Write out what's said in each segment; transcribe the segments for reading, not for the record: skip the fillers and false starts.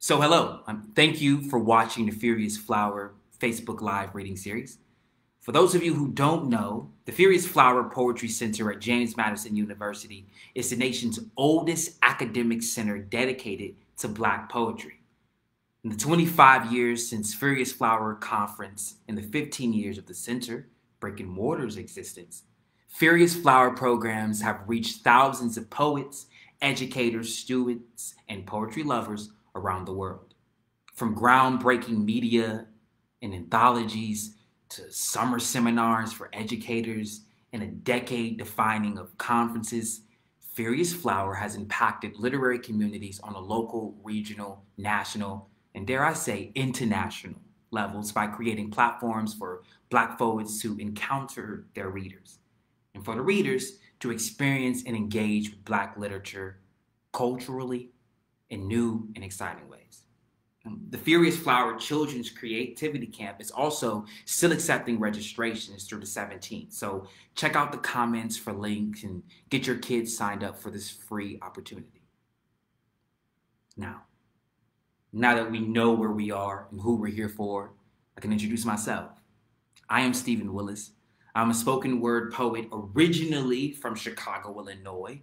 So hello, thank you for watching the Furious Flower Facebook Live reading series. For those of you who don't know, the Furious Flower Poetry Center at James Madison University is the nation's oldest academic center dedicated to Black poetry. In the 25 years since Furious Flower Conference and the 15 years of the center, brick and mortar's existence, Furious Flower programs have reached thousands of poets, educators, students, and poetry lovers around the world. From groundbreaking media and anthologies to summer seminars for educators and a decade-defining of conferences, Furious Flower has impacted literary communities on a local, regional, national, and dare I say, international levels by creating platforms for Black poets to encounter their readers, and for the readers to experience and engage with Black literature culturally in new and exciting ways. The Furious Flower Children's Creativity Camp is also still accepting registrations through the 17th. So check out the comments for links and get your kids signed up for this free opportunity. Now that we know where we are and who we're here for, I can introduce myself. I am Stephen Willis. I'm a spoken word poet originally from Chicago, Illinois,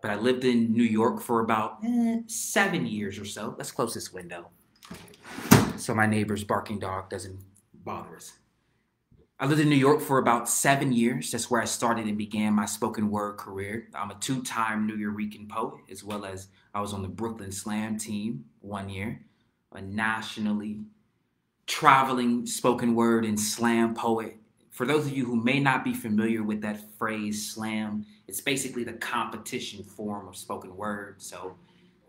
but I lived in New York for about 7 years or so. Let's close this window so my neighbor's barking dog doesn't bother us. I lived in New York for about 7 years. That's where I started and began my spoken word career. I'm a two-time New Yorican poet, as well as I was on the Brooklyn Slam team 1 year, a nationally traveling spoken word and slam poet. For those of you who may not be familiar with that phrase, slam, it's basically the competition form of spoken word. So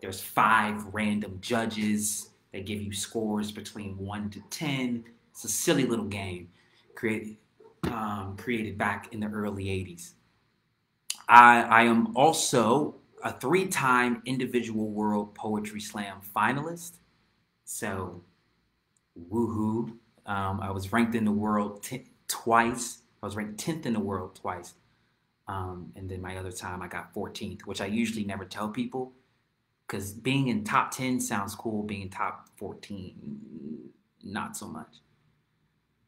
there's 5 random judges. They give you scores between 1 to 10. It's a silly little game created back in the early 80s. I am also a 3-time Individual World Poetry Slam finalist. So, woohoo. I was ranked in the world twice. I was ranked 10th in the world twice. And then my other time I got 14th, which I usually never tell people because being in top 10 sounds cool. Being in top 14, not so much.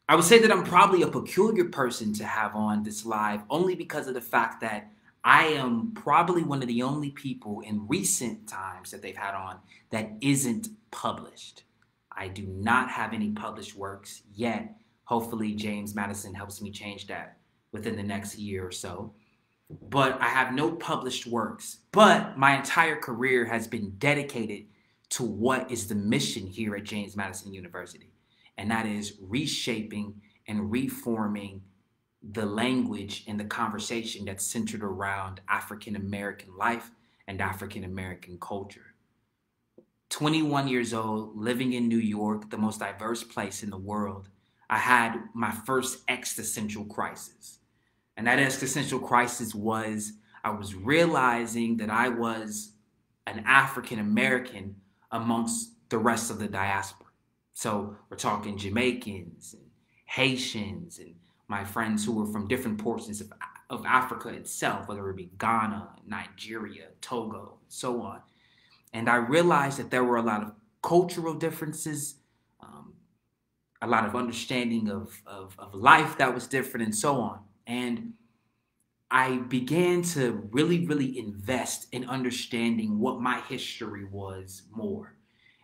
I would say that I'm probably a peculiar person to have on this live only because of the fact that I am probably one of the only people in recent times that they've had on that isn't published. I do not have any published works yet. Hopefully James Madison helps me change that within the next year or so. But I have no published works. But my entire career has been dedicated to what is the mission here at James Madison University. And that is reshaping and reforming the language and the conversation that's centered around African American life and African American culture. 21 years old, living in New York, the most diverse place in the world, I had my first existential crisis. And that existential crisis was I was realizing that I was an African American amongst the rest of the diaspora. So we're talking Jamaicans and Haitians and my friends who were from different portions of Africa itself, whether it be Ghana, Nigeria, Togo, and so on. And I realized that there were a lot of cultural differences, a lot of understanding of life that was different and so on. And I began to really invest in understanding what my history was more.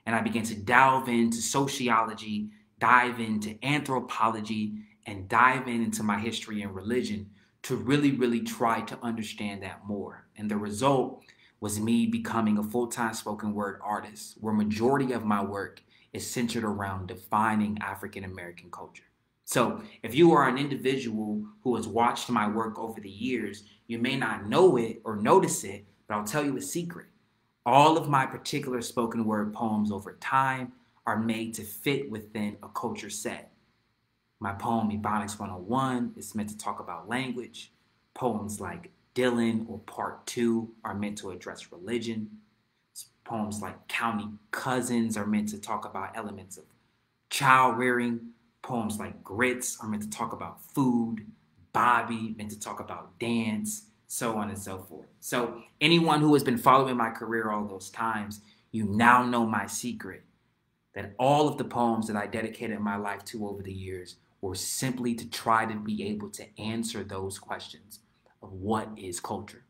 And I began to delve into sociology, dive into anthropology, and dive into my history and religion to really try to understand that more. And the result was me becoming a full-time spoken word artist, where majority of my work is centered around defining African American culture. So if you are an individual who has watched my work over the years, you may not know it or notice it, but I'll tell you a secret. All of my particular spoken word poems over time are made to fit within a culture set. My poem, Ebonics 101, is meant to talk about language. Poems like Dylan or Part 2 are meant to address religion. Poems like County Cousins are meant to talk about elements of child rearing. Poems like Grits are meant to talk about food. Bobby, meant to talk about dance, so on and so forth. So anyone who has been following my career all those times, you now know my secret, that all of the poems that I dedicated my life to over the years were simply to try to be able to answer those questions of what is culture.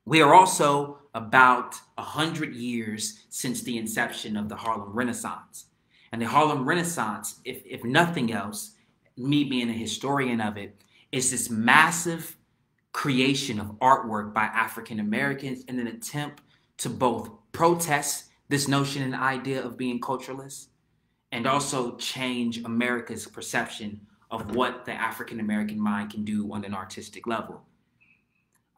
We are also about 100 years since the inception of the Harlem Renaissance. And the Harlem Renaissance, if nothing else, me being a historian of it, is this massive creation of artwork by African Americans in an attempt to both protest this notion and idea of being culturalist and also change America's perception of what the African American mind can do on an artistic level.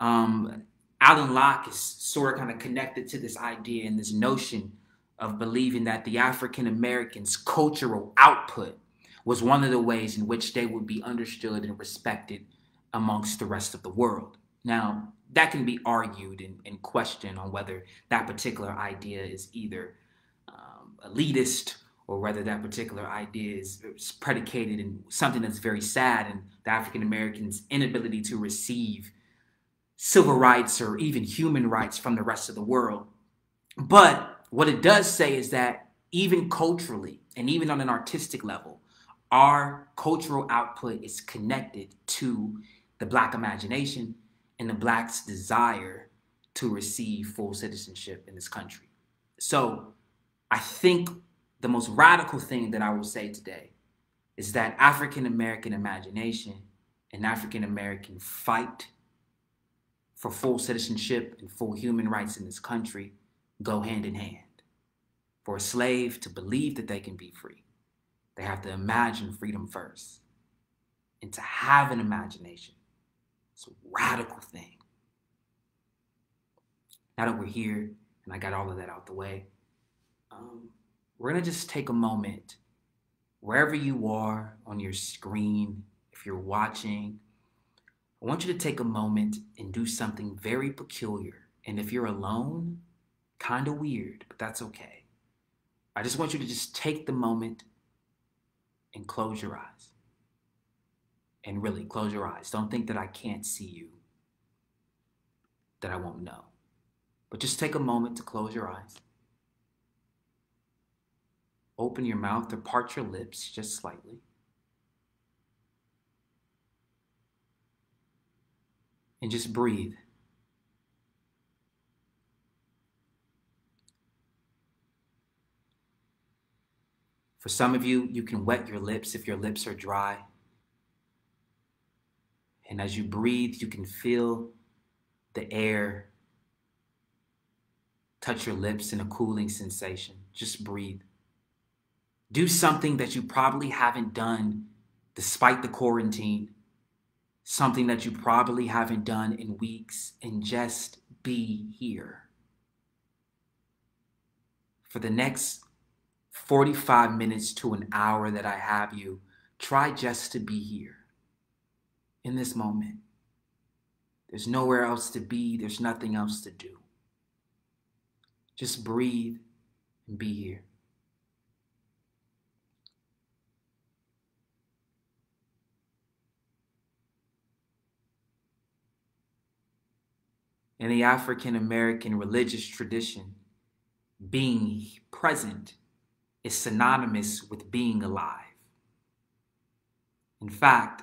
Alan Locke is sort of kind of connected to this idea and this notion of believing that the African Americans' cultural output was one of the ways in which they would be understood and respected amongst the rest of the world. Now, that can be argued and questioned on whether that particular idea is either elitist or whether that particular idea is predicated in something that's very sad in the African Americans' inability to receive civil rights or even human rights from the rest of the world. But what it does say is that even culturally and even on an artistic level, our cultural output is connected to the Black imagination and the Blacks' desire to receive full citizenship in this country. So I think the most radical thing that I will say today is that African American imagination and African American fight for full citizenship and full human rights in this country go hand in hand. For a slave to believe that they can be free, they have to imagine freedom first. And to have an imagination, it's a radical thing. Now that we're here and I got all of that out the way, we're going to just take a moment, wherever you are on your screen, if you're watching, I want you to take a moment and do something very peculiar. And if you're alone, kind of weird, but that's okay. I just want you to just take the moment and close your eyes. And really, close your eyes. Don't think that I can't see you, that I won't know. But just take a moment to close your eyes. Open your mouth or part your lips just slightly. And just breathe. For some of you, you can wet your lips if your lips are dry. And as you breathe, you can feel the air touch your lips in a cooling sensation. Just breathe. Do something that you probably haven't done despite the quarantine. Something that you probably haven't done in weeks, and just be here. For the next 45 minutes to an hour that I have you, try just to be here in this moment. There's nowhere else to be. There's nothing else to do. Just breathe and be here. In the African American religious tradition, being present is synonymous with being alive. In fact,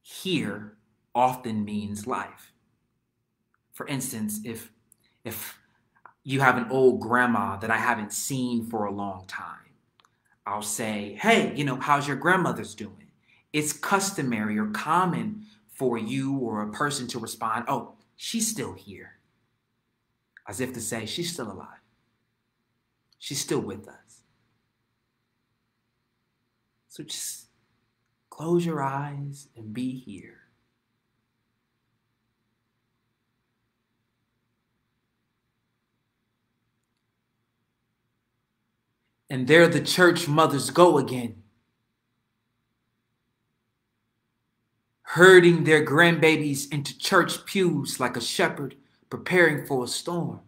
here often means life. For instance, if you have an old grandma that I haven't seen for a long time, I'll say, hey, how's your grandmother's doing? It's customary or common for you or a person to respond, oh, she's still here. As if to say, she's still alive. She's still with us. So just close your eyes and be here. And there the church mothers go again, herding their grandbabies into church pews like a shepherd preparing for a storm.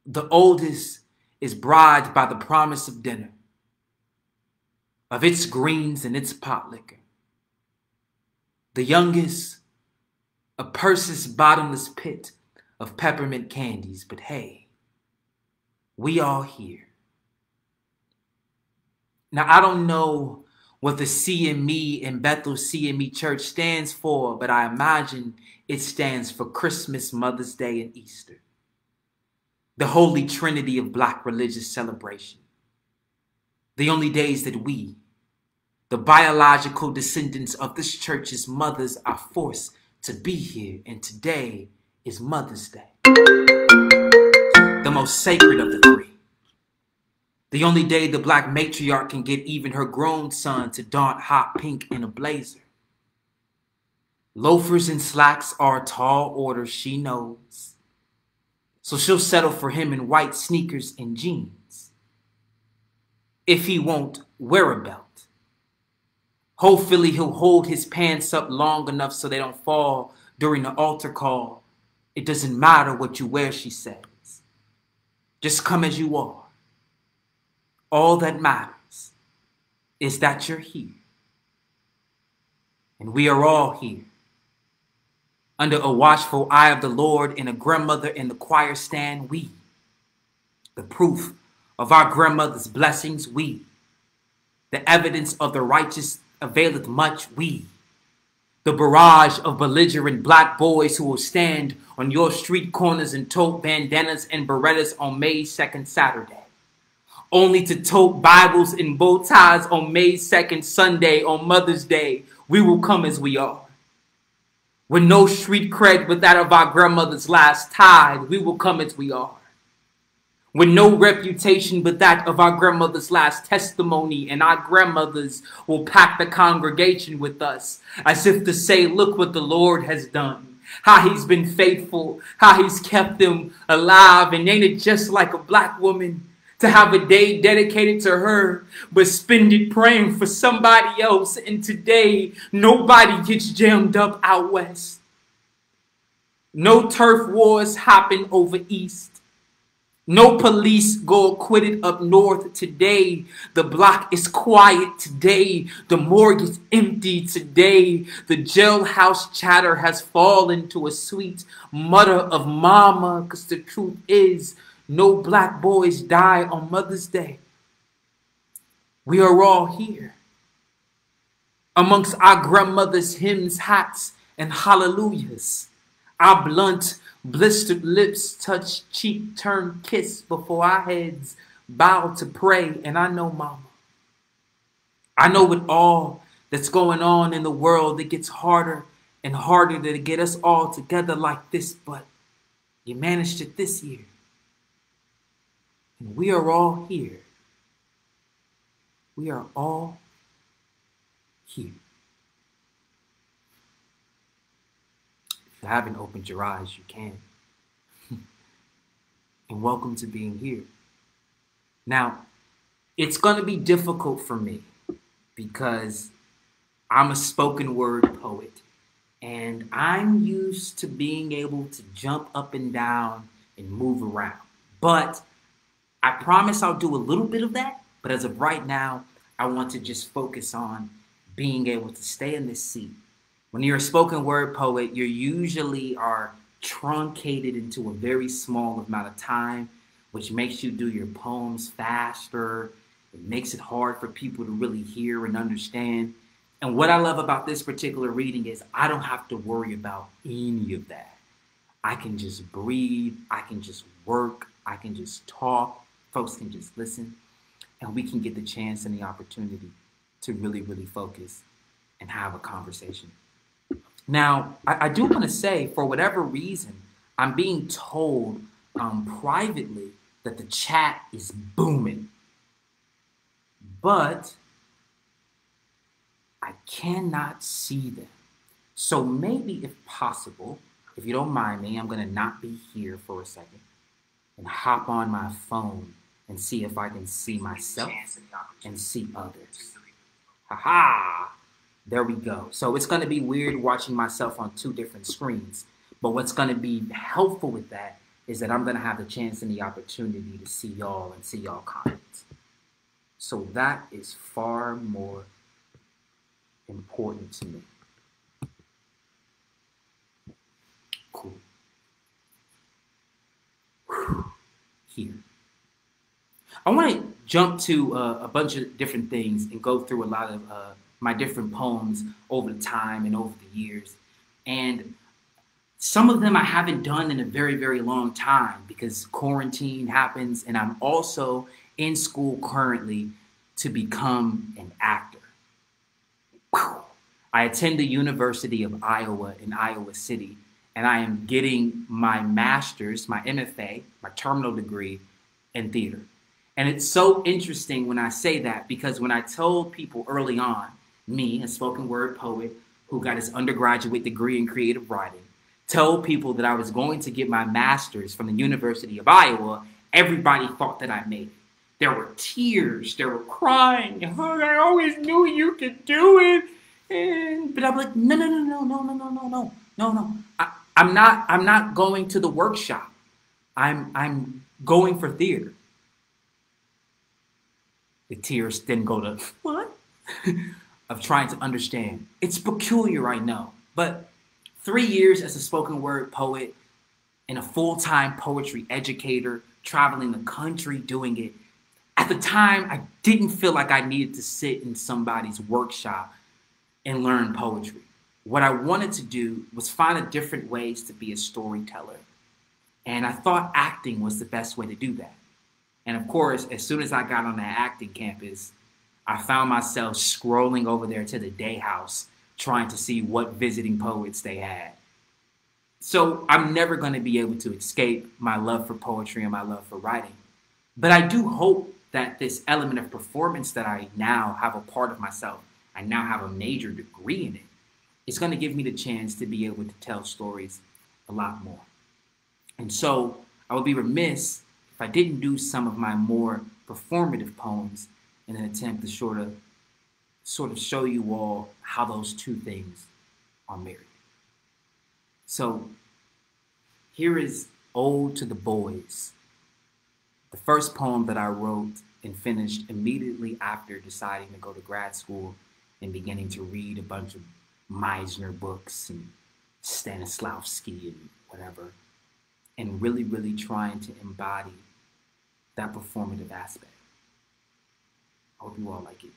The oldest is bribed by the promise of dinner, of its greens and its pot liquor. The youngest, a purse's bottomless pit of peppermint candies, but hey, we all here. Now, I don't know what the CME in Bethel CME Church stands for, but I imagine it stands for Christmas, Mother's Day, and Easter. The holy trinity of Black religious celebration. The only days that we, the biological descendants of this church's mothers, are forced to be here, and today is Mother's Day. The most sacred of the three. The only day the Black matriarch can get even her grown son to don hot pink in a blazer. Loafers and slacks are a tall order, she knows. So she'll settle for him in white sneakers and jeans. If he won't wear a belt. Hopefully he'll hold his pants up long enough so they don't fall during the altar call. It doesn't matter what you wear, she says. Just come as you are. All that matters is that you're here. And we are all here. Under a watchful eye of the Lord and a grandmother in the choir stand, we. The proof of our grandmother's blessings, we. The evidence of the righteous availeth much, we. The barrage of belligerent Black boys who will stand on your street corners and tote bandanas and berettas on May 2nd Saturday. Only to tote Bibles and bow ties on May 2nd Sunday on Mother's Day. We will come as we are. With no street cred but that of our grandmother's last tithe, we will come as we are. With no reputation but that of our grandmother's last testimony, and our grandmothers will pack the congregation with us, as if to say, look what the Lord has done. How he's been faithful, how he's kept them alive, and ain't it just like a Black woman to have a day dedicated to her, but spend it praying for somebody else. And today, nobody gets jammed up out west. No turf wars happen over east. No police go acquitted up north today. The block is quiet today. The morgue is empty today. The jailhouse chatter has fallen to a sweet mutter of mama, because the truth is, no Black boys die on Mother's Day. We are all here. Amongst our grandmother's hymns, hats, and hallelujahs. Our blunt, blistered lips touch cheek, turn kiss before our heads bow to pray. And I know, mama, I know with all that's going on in the world, it gets harder and harder to get us all together like this, but you managed it this year. And we are all here. We are all here. If you haven't opened your eyes, you can. And welcome to being here. Now, it's going to be difficult for me because I'm a spoken word poet. And I'm used to being able to jump up and down and move around. But I promise I'll do a little bit of that, but as of right now, I want to just focus on being able to stay in this seat. When you're a spoken word poet, you usually are truncated into a very small amount of time, which makes you do your poems faster. It makes it hard for people to really hear and understand. And what I love about this particular reading is I don't have to worry about any of that. I can just breathe, I can just work, I can just talk. Folks can just listen, and we can get the chance and the opportunity to really, really focus and have a conversation. Now, I do want to say, for whatever reason, I'm being told privately that the chat is booming. But I cannot see them. So maybe, if possible, if you don't mind me, I'm going to not be here for a second and hop on my phone and see if I can see myself and see others. Ha-ha! There we go. So it's going to be weird watching myself on two different screens. But what's going to be helpful with that is that I'm going to have the chance and the opportunity to see y'all and see y'all comments. So that is far more important to me. Cool. here. I want to jump to a bunch of different things and go through a lot of my different poems over the time and over the years. And some of them I haven't done in a very, very long time because quarantine happens, and I'm also in school currently to become an actor. I attend the University of Iowa in Iowa City, and I am getting my master's, my MFA, my terminal degree in theater. And it's so interesting when I say that because when I told people early on, me, a spoken word poet who got his undergraduate degree in creative writing, told people that I was going to get my master's from the University of Iowa, everybody thought that I made it. There were tears, there were crying. Oh, I always knew you could do it. But I'm like, no. I'm not going to the workshop. I'm going for theater. The tears then go to what? Of trying to understand. It's peculiar, I know, but 3 years as a spoken word poet and a full-time poetry educator, traveling the country doing it. At the time, I didn't feel like I needed to sit in somebody's workshop and learn poetry. What I wanted to do was find different ways to be a storyteller. And I thought acting was the best way to do that. And of course, as soon as I got on that acting campus, I found myself scrolling over there to the day house, trying to see what visiting poets they had. So I'm never going to be able to escape my love for poetry and my love for writing. But I do hope that this element of performance that I now have a part of myself, I now have a major degree in it, is going to give me the chance to be able to tell stories a lot more. And so I would be remiss if I didn't do some of my more performative poems in an attempt to sort of show you all how those two things are married. So here is Ode to the Boys, the first poem that I wrote and finished immediately after deciding to go to grad school and beginning to read a bunch of Meisner books and Stanislavski and whatever, and really, really trying to embody that performative aspect. I hope you all like it.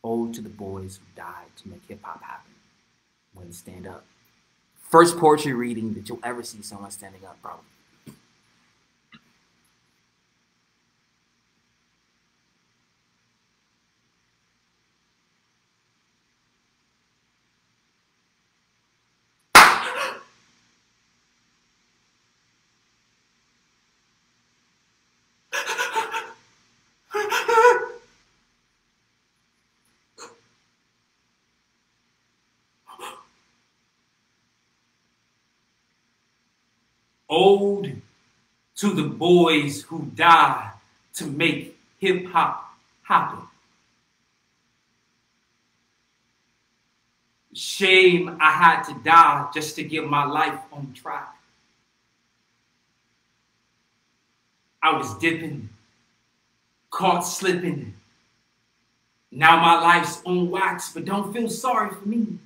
Ode to the boys who died to make hip-hop happen. I'm going to stand up. First poetry reading that you'll ever see someone standing up, probably. Ode to the boys who died to make hip-hop happen. Shame I had to die just to get my life on track. I was dipping, caught slipping. Now my life's on wax, but don't feel sorry for me.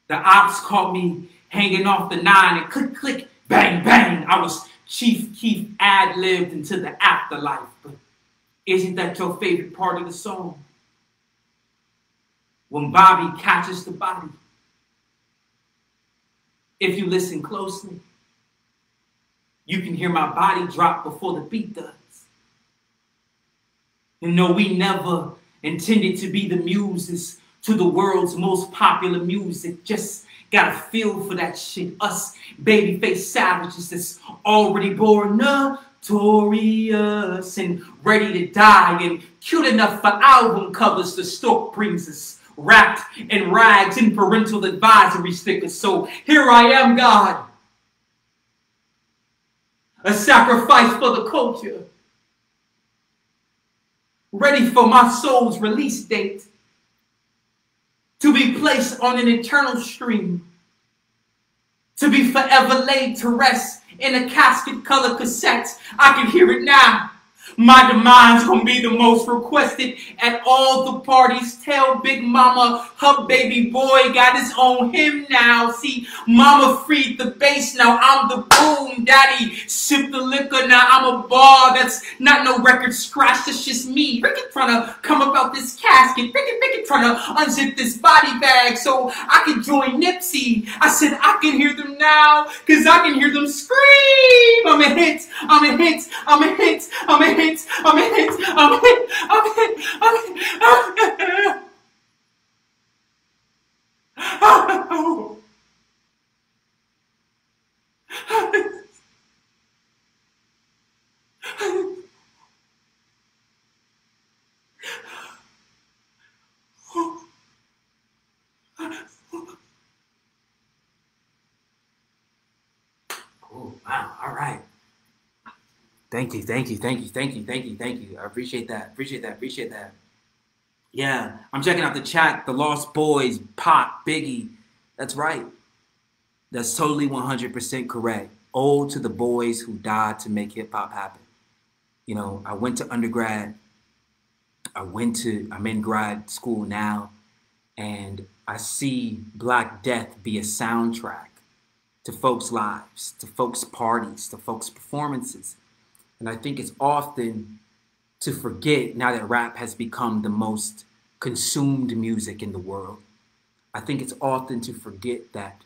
The ops caught me hanging off the 9 and click, click, bang, bang. I was Chief Keef ad-libbed into the afterlife. But isn't that your favorite part of the song? When Bobby catches the body. If you listen closely, you can hear my body drop before the beat does. And no, we never intended to be the muses to the world's most popular music. Just got a feel for that shit. Us babyface savages that's already born notorious and ready to die and cute enough for album covers. The stork brings us wrapped in rags and parental advisory stickers. So here I am, God, a sacrifice for the culture, ready for my soul's release date, to be placed on an eternal stream, to be forever laid to rest in a casket color cassette. I can hear it now. My demise gonna be the most requested at all the parties. Tell Big Mama her baby boy got his own hymn now. See, Mama freed the bass, now I'm the boom. Daddy sip the liquor, now I'm a bar. That's not no record scratch, that's just me. Ricky trying to come up out this casket. Ricky trying to unzip this body bag so I can join Nipsey. I said I can hear them now, cause I can hear them scream. I'm a hit, I'm a hit, I'm a hit, I'm a hit. I'm a hit. I'm a hit. I'm a hit. I'm a hit. Oh, wow. All right. Thank you. I appreciate that. Yeah, I'm checking out the chat. The Lost Boys, Pop, Biggie. That's right. That's totally 100% correct. Ode to the boys who died to make hip hop happen. You know, I went to undergrad. I'm in grad school now, and I see Black Death be a soundtrack to folks' lives, to folks' parties, to folks' performances. And I think it's often to forget, now that rap has become the most consumed music in the world, I think it's often to forget that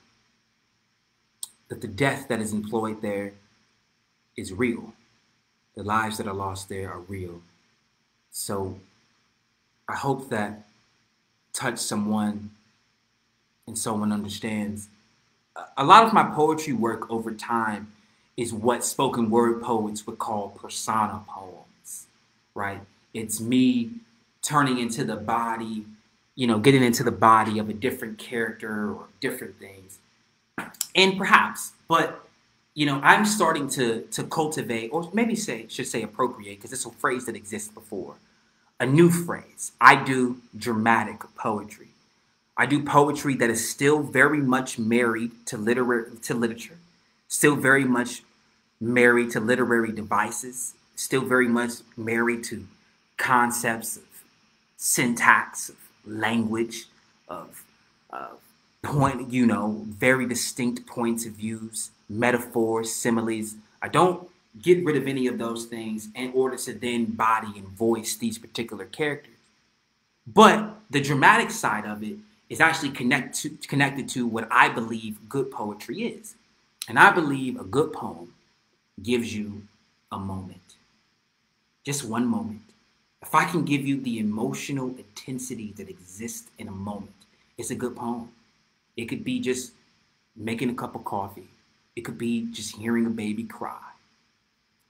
the death that is employed there is real. The lives that are lost there are real. So I hope that touched someone and someone understands. A lot of my poetry work over time is what spoken word poets would call persona poems, right? It's me turning into the body, getting into the body of a different character or different things. And perhaps, but, I'm starting to cultivate, or maybe should say appropriate, because it's a phrase that exists before, a new phrase. I do dramatic poetry. I do poetry that is still very much married to literature, still very much married to literary devices, still very much married to concepts of syntax, of language, of very distinct points of views, metaphors, similes. I don't get rid of any of those things in order to then body and voice these particular characters. But the dramatic side of it is actually connected to what I believe good poetry is. And I believe a good poem gives you a moment. Just one moment. If I can give you the emotional intensity that exists in a moment, it's a good poem. It could be just making a cup of coffee. It could be just hearing a baby cry.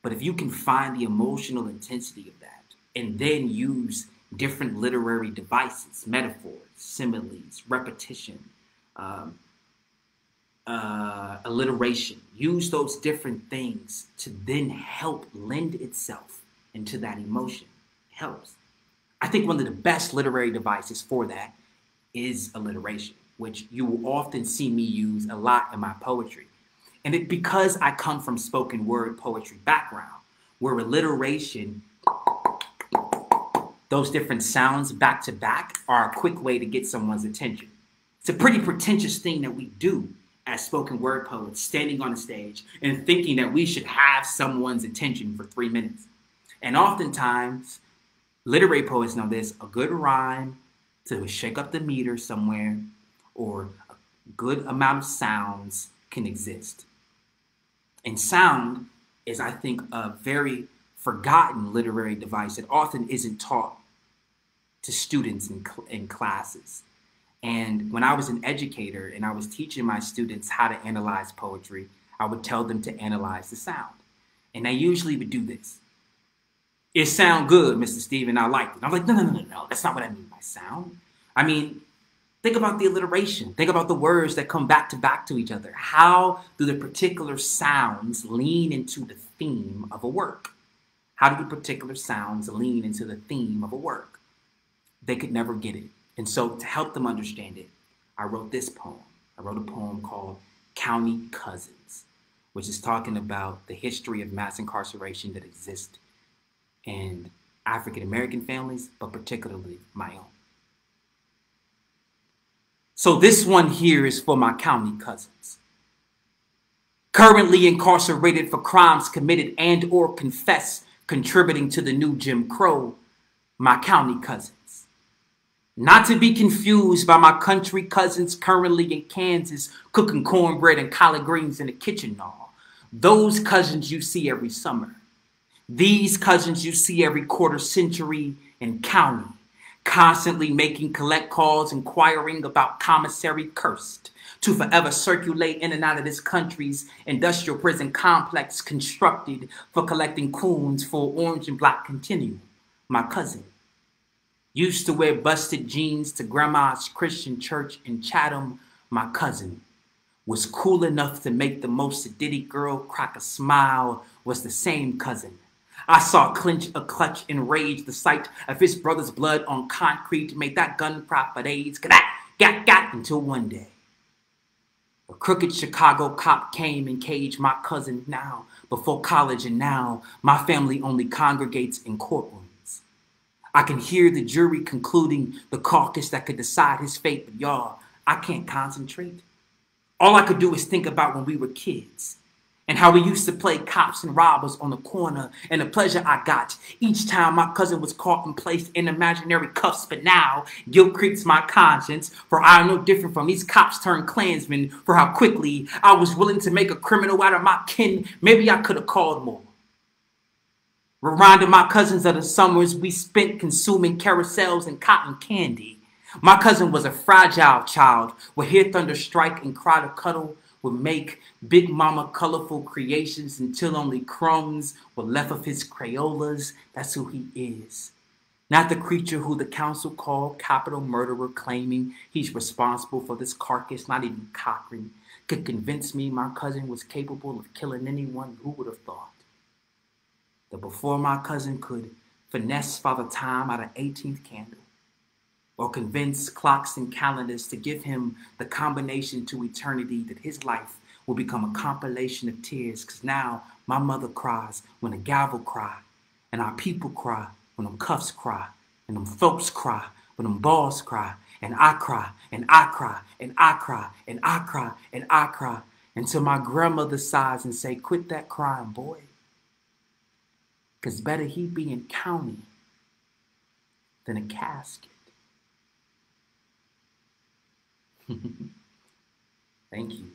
But if you can find the emotional intensity of that and then use different literary devices, metaphors, similes, repetition, alliteration, use those different things to then help lend itself into that emotion. It helps. I think one of the best literary devices for that is alliteration, which you will often see me use a lot in my poetry. And because I come from spoken word poetry background, where alliteration, those different sounds back to back, are a quick way to get someone's attention. It's a pretty pretentious thing that we do as spoken word poets, standing on a stage and thinking that we should have someone's attention for 3 minutes. And oftentimes, literary poets know this, a good rhyme to shake up the meter somewhere, or a good amount of sounds can exist. And sound is, I think, a very forgotten literary device that often isn't taught to students in classes. And when I was an educator and I was teaching my students how to analyze poetry, I would tell them to analyze the sound. And I usually would do this. It sound good, Mr. Steven, I like it. I'm like, no, that's not what I mean by sound. I mean, think about the alliteration. Think about the words that come back to each other. How do the particular sounds lean into the theme of a work? How do the particular sounds lean into the theme of a work? They could never get it. And so to help them understand it, I wrote this poem. I wrote a poem called County Cousins, which is talking about the history of mass incarceration that exists and African-American families, but particularly my own. So this one here is for my county cousins, currently incarcerated for crimes committed and or confessed contributing to the new Jim Crow, my county cousins. Not to be confused by my country cousins currently in Kansas cooking cornbread and collard greens in the kitchen, y'all. Those cousins you see every summer. These cousins you see every quarter century in county, constantly making collect calls inquiring about commissary cursed to forever circulate in and out of this country's industrial prison complex constructed for collecting coons for orange and black continuum. My cousin used to wear busted jeans to grandma's Christian church in Chatham. My cousin was cool enough to make the most sadistic girl crack a smile. Was the same cousin I saw clench a clutch in rage, the sight of his brother's blood on concrete made that gun prop at AIDS, gat, until one day a crooked Chicago cop came and caged my cousin now, before college, and now my family only congregates in courtrooms. I can hear the jury concluding the caucus that could decide his fate, but y'all, I can't concentrate. All I could do is think about when we were kids, and how we used to play cops and robbers on the corner, and the pleasure I got each time my cousin was caught and placed in imaginary cuffs. But now guilt creeps my conscience, for I am no different from these cops turned Klansmen, for how quickly I was willing to make a criminal out of my kin. Maybe I could have called more. Reminding my cousins of the summers we spent consuming carousels and cotton candy. My cousin was a fragile child, would hear thunder strike and cry to cuddle, would make Big Mama colorful creations until only crumbs were left of his Crayolas. That's who he is. Not the creature who the council called capital murderer, claiming he's responsible for this carcass. Not even Cochran could convince me my cousin was capable of killing anyone. Who would have thought that before my cousin could finesse Father Time out of 18th candle, or convince clocks and calendars to give him the combination to eternity, that his life will become a compilation of tears. Because now my mother cries when a gavel cry, and our people cry when them cuffs cry, and them folks cry when them balls cry, and I cry, and I cry, and I cry, and I cry, and I cry, until my grandmother sighs and say, quit that crying, boy. Because better he be in county than a casket. Thank you.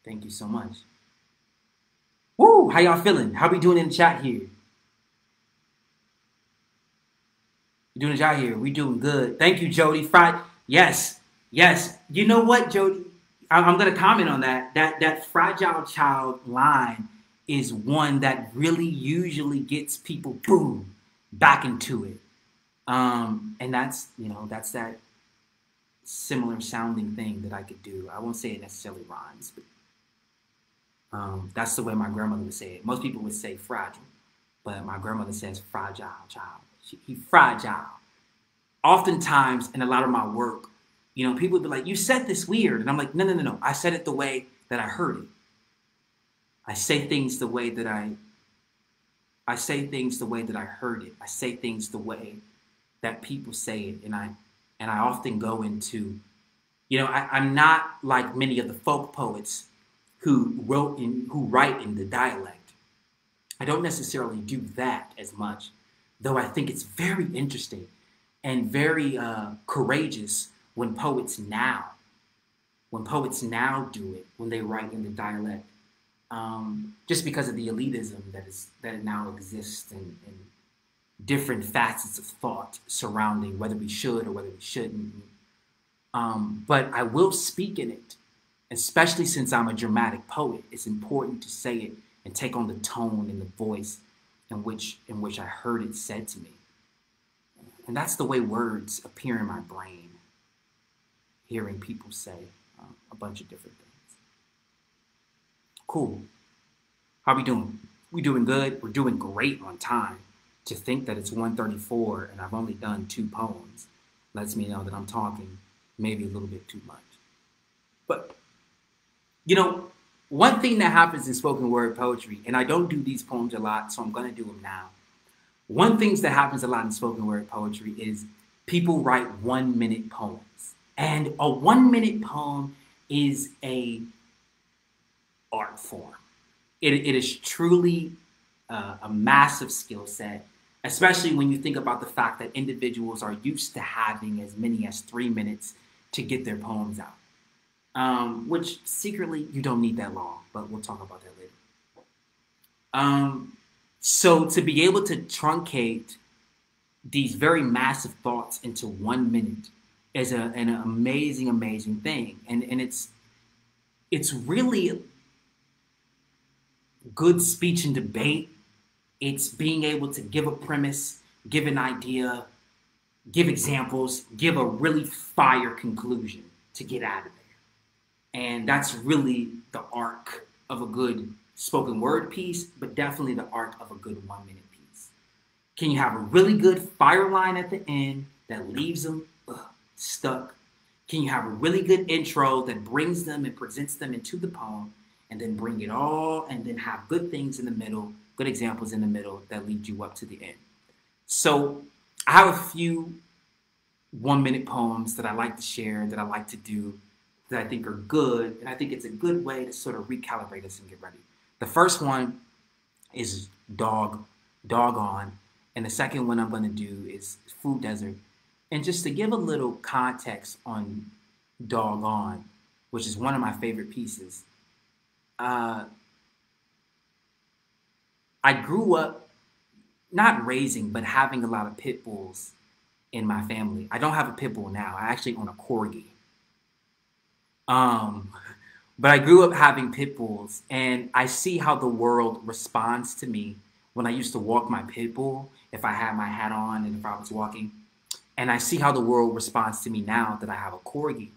Thank you so much. Woo! How y'all feeling? How we doing in the chat here? You doing the chat here? We doing good. Thank you, Jody. Yes. You know what, Jody? I'm going to comment on that. That fragile child line is one that really usually gets people, boom, back into it. And that's that similar sounding thing that I could do. I won't say it necessarily rhymes, but that's the way my grandmother would say it. Most people would say fragile, but my grandmother says fragile child. He's fragile. Oftentimes in a lot of my work, people would be like, you said this weird. And I'm like, no. I said it the way that I heard it. I say things the way that I say things the way that I heard it. I say things the way that people say it. And I often go into, I'm not like many of the folk poets who write in the dialect. I don't necessarily do that as much, though I think it's very interesting and very courageous when poets now do it, when they write in the dialect, just because of the elitism that now exists in different facets of thought surrounding whether we should or whether we shouldn't. But I will speak in it, especially since I'm a dramatic poet. It's important to say it and take on the tone and the voice in which I heard it said to me. And that's the way words appear in my brain, hearing people say a bunch of different things. Cool. How we doing? We doing good? We're doing great on time. To think that it's 1:34 and I've only done 2 poems lets me know that I'm talking maybe a little bit too much. But, one thing that happens in spoken word poetry, and I don't do these poems a lot, so I'm going to do them now. One thing that happens a lot in spoken word poetry is people write 1 minute poems. And a 1 minute poem is a art form. It is truly a massive skill set, especially when you think about the fact that individuals are used to having as many as 3 minutes to get their poems out. Which secretly you don't need that long, but we'll talk about that later. So to be able to truncate these very massive thoughts into 1 minute is an amazing, amazing thing. And it's really good speech and debate. It's being able to give a premise, give an idea, give examples, give a really fire conclusion to get out of there. And that's really the arc of a good spoken word piece, but definitely the arc of a good 1 minute piece. Can you have a really good fire line at the end that leaves them stuck? Can you have a really good intro that brings them and presents them into the poem, and then bring it all, and then have good things in the middle, good examples in the middle that lead you up to the end? So I have a few 1 minute poems that I like to share, that I like to do, that I think are good, and I think it's a good way to sort of recalibrate us and get ready. The first one is doggone, and the second one I'm going to do is food desert. And just to give a little context on doggone, which is one of my favorite pieces, I grew up not raising, but having a lot of pit bulls in my family. I don't have a pit bull now. I actually own a corgi. But I grew up having pit bulls, and I see how the world responds to me when I used to walk my pit bull, if I had my hat on and if I was walking. And I see how the world responds to me now that I have a corgi.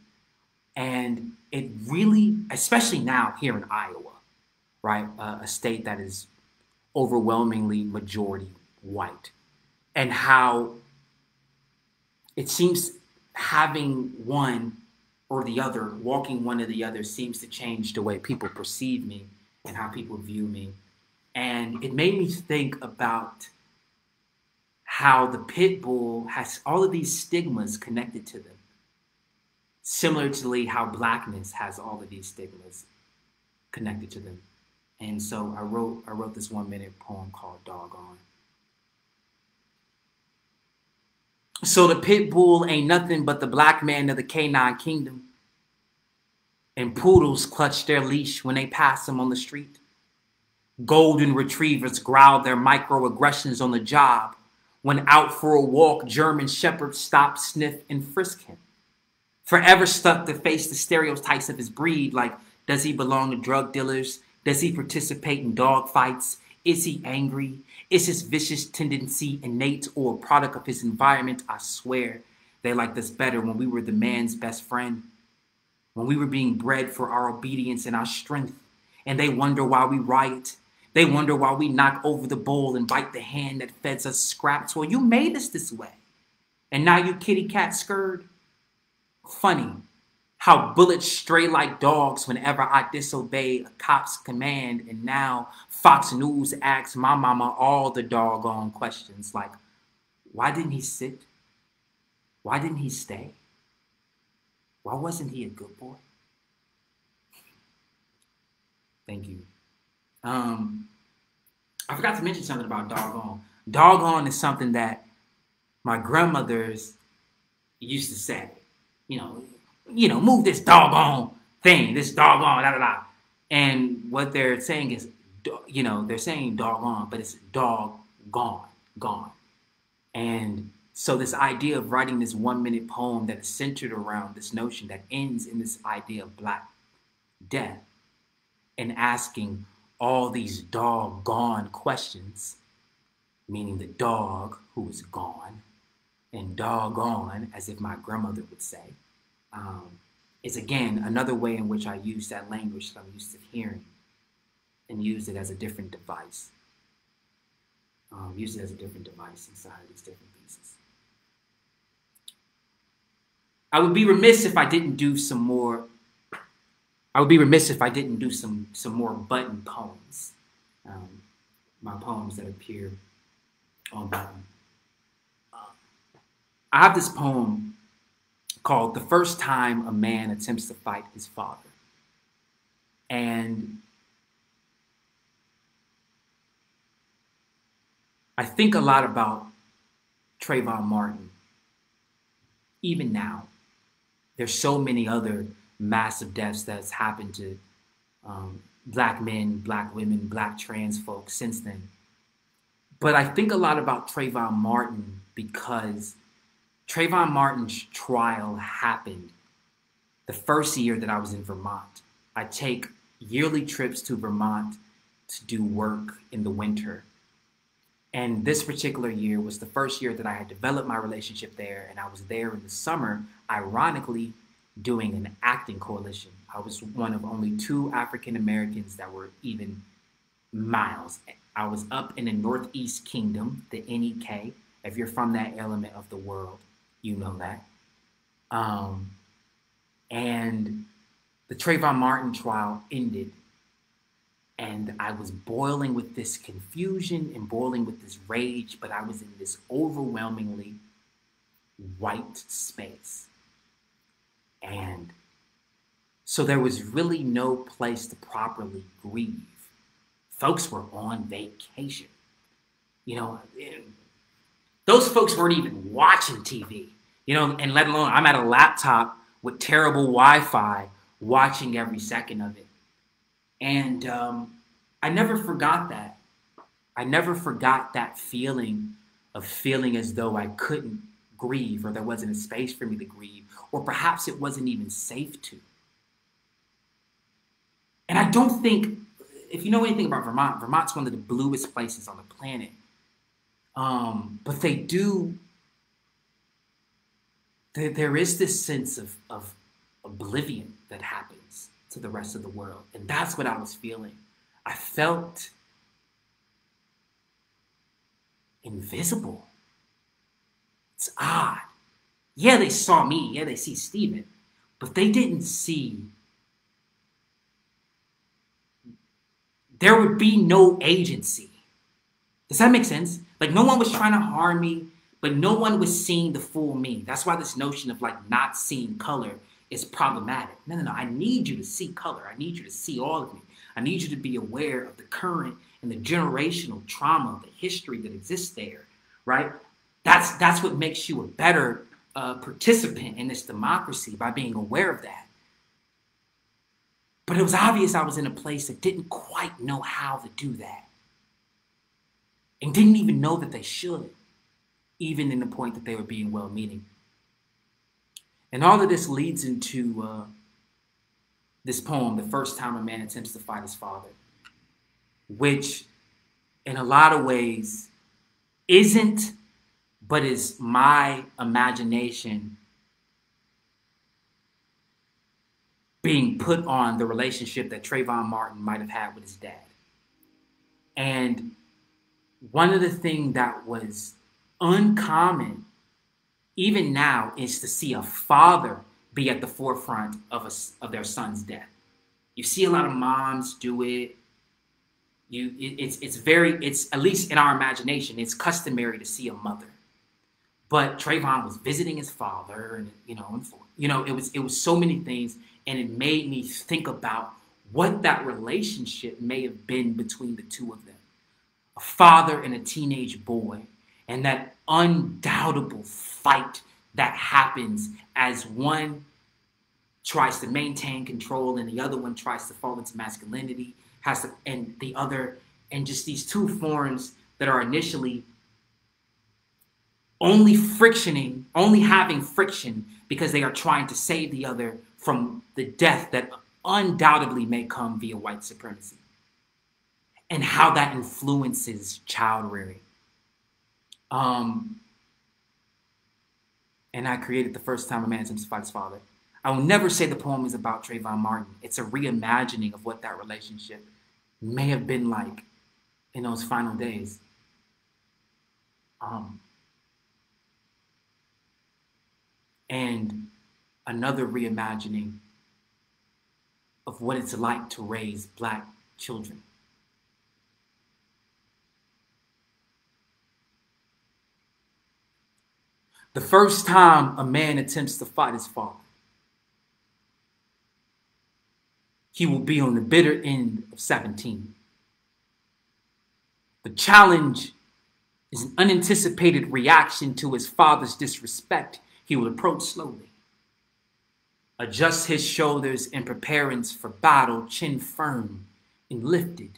And it really, especially now here in Iowa, right, a state that is overwhelmingly majority white, and how it seems having one or the other, walking one or the other, seems to change the way people perceive me and how people view me. And it made me think about how the pit bull has all of these stigmas connected to them, similarly how blackness has all of these stigmas connected to them. And so I wrote this 1 minute poem called Doggone. So the pit bull ain't nothing but the black man of the canine kingdom. And poodles clutch their leash when they pass him on the street. Golden retrievers growl their microaggressions on the job. When out for a walk, German shepherds stop, sniff, and frisk him. Forever stuck to face the stereotypes of his breed, like, does he belong to drug dealers? Does he participate in dog fights? Is he angry? Is his vicious tendency innate or a product of his environment? I swear they liked us better when we were the man's best friend, when we were being bred for our obedience and our strength. And they wonder why we riot. They wonder why we knock over the bowl and bite the hand that feds us scraps. Well, you made us this way, and now you kitty cat scared. Funny how bullets stray like dogs whenever I disobey a cop's command. And now Fox News asks my mama all the doggone questions, like, why didn't he sit? Why didn't he stay? Why wasn't he a good boy? Thank you. I forgot to mention something about doggone. Doggone is something that my grandmothers used to say. Move this doggone thing, this doggone, da da da. And what they're saying is, they're saying doggone, but it's dog gone. And so this idea of writing this 1 minute poem that is centered around this notion that ends in this idea of Black death, and asking all these doggone questions, meaning the dog who is gone, and doggone, as if my grandmother would say, is again another way in which I use that language that I'm used to hearing and use it as a different device. Use it as a different device inside of these different pieces. I would be remiss if I didn't do some more I would be remiss if I didn't do some more button poems. Um, my poems that appear on button. I have this poem called "The First Time a Man Attempts to Fight His Father," and I think a lot about Trayvon Martin. Even now, there's so many other massive deaths that's happened to black men, black women, black trans folks since then. But I think a lot about Trayvon Martin because Trayvon Martin's trial happened the first year that I was in Vermont. I take yearly trips to Vermont to do work in the winter. And this particular year was the first year that I had developed my relationship there. And I was there in the summer, ironically, doing an acting coalition. I was one of only 2 African Americans that were even miles. I was up in the Northeast Kingdom, the NEK. If you're from that element of the world, you know that. And the Trayvon Martin trial ended. And I was boiling with this confusion and boiling with this rage, but I was in this overwhelmingly white space. And so there was really no place to properly grieve. Folks were on vacation. You know, those folks weren't even watching TV, you know, and let alone I'm at a laptop with terrible Wi-Fi watching every second of it. And I never forgot that. I never forgot that feeling of feeling as though I couldn't grieve or there wasn't a space for me to grieve, or perhaps it wasn't even safe to. And I don't think, if you know anything about Vermont, Vermont's one of the bluest places on the planet. But they do, there is this sense of oblivion that happens to the rest of the world. And that's what I was feeling. I felt invisible. It's odd. Yeah, they saw me. Yeah, they see Stephen. But they didn't see. There would be no agency. Does that make sense? Like, no one was trying to harm me, but no one was seeing the full me. That's why this notion of like not seeing color is problematic. No. I need you to see color. I need you to see all of me. I need you to be aware of the current and the generational trauma, the history that exists there, right? That's what makes you a better participant in this democracy, by being aware of that. But it was obvious I was in a place that didn't quite know how to do that. And didn't even know that they should, even in the point that they were being well-meaning. And all of this leads into this poem, "The First Time a Man Attempts to Fight His Father," which in a lot of ways isn't, but is my imagination being put on the relationship that Trayvon Martin might have had with his dad. And one of the things that was uncommon, even now, is to see a father be at the forefront of their son's death. You see a lot of moms do it. It's at least in our imagination, it's customary to see a mother. But Trayvon was visiting his father, and it was so many things, and it made me think about what that relationship may have been between the two of them. A father and a teenage boy, and that undoubtable fight that happens as one tries to maintain control and the other one tries to fall into masculinity, and just these two forms that are initially only having friction because they are trying to save the other from the death that undoubtedly may come via white supremacy, and how that influences child rearing. And I created "The First Time a Man Attempts to Fight His Father." I will never say the poem is about Trayvon Martin. It's a reimagining of what that relationship may have been like in those final days. And another reimagining of what it's like to raise black children. The first time a man attempts to fight his father, he will be on the bitter end of 17. The challenge is an unanticipated reaction to his father's disrespect. He will approach slowly, adjust his shoulders in preparedness for battle, chin firm and lifted.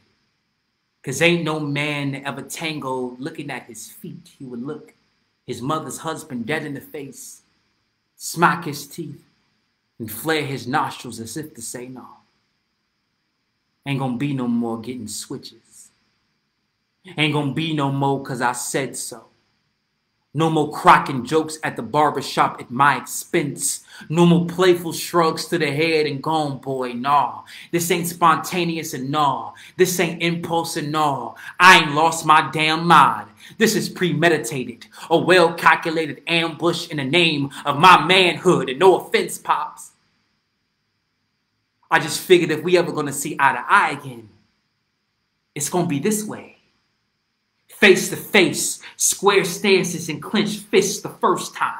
Because ain't no man ever tango looking at his feet. He would look his mother's husband dead in the face, smack his teeth, and flare his nostrils as if to say no. Ain't gonna be no more getting switches. Ain't gonna be no more cause I said so. No more cracking jokes at the barbershop at my expense. No more playful shrugs to the head and gone, boy, nah. This ain't spontaneous and nah. This ain't impulse and nah. I ain't lost my damn mind. This is premeditated, a well-calculated ambush in the name of my manhood. And no offense, Pops. I just figured if we ever gonna see eye to eye again, it's gonna be this way. Face to face, square stances and clenched fists the first time.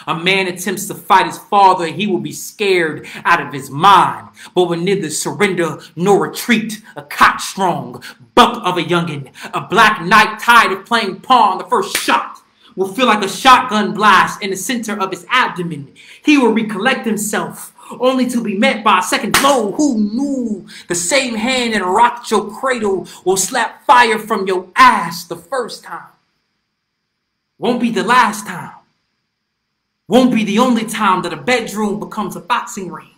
A man attempts to fight his father and he will be scared out of his mind, but will neither surrender nor retreat. A cock-strong buck of a youngin', a black knight tired of playing pawn. The first shot will feel like a shotgun blast in the center of his abdomen. He will recollect himself, only to be met by a second blow. Who knew the same hand that rocked your cradle will slap fire from your ass the first time? Won't be the last time. Won't be the only time that a bedroom becomes a boxing ring.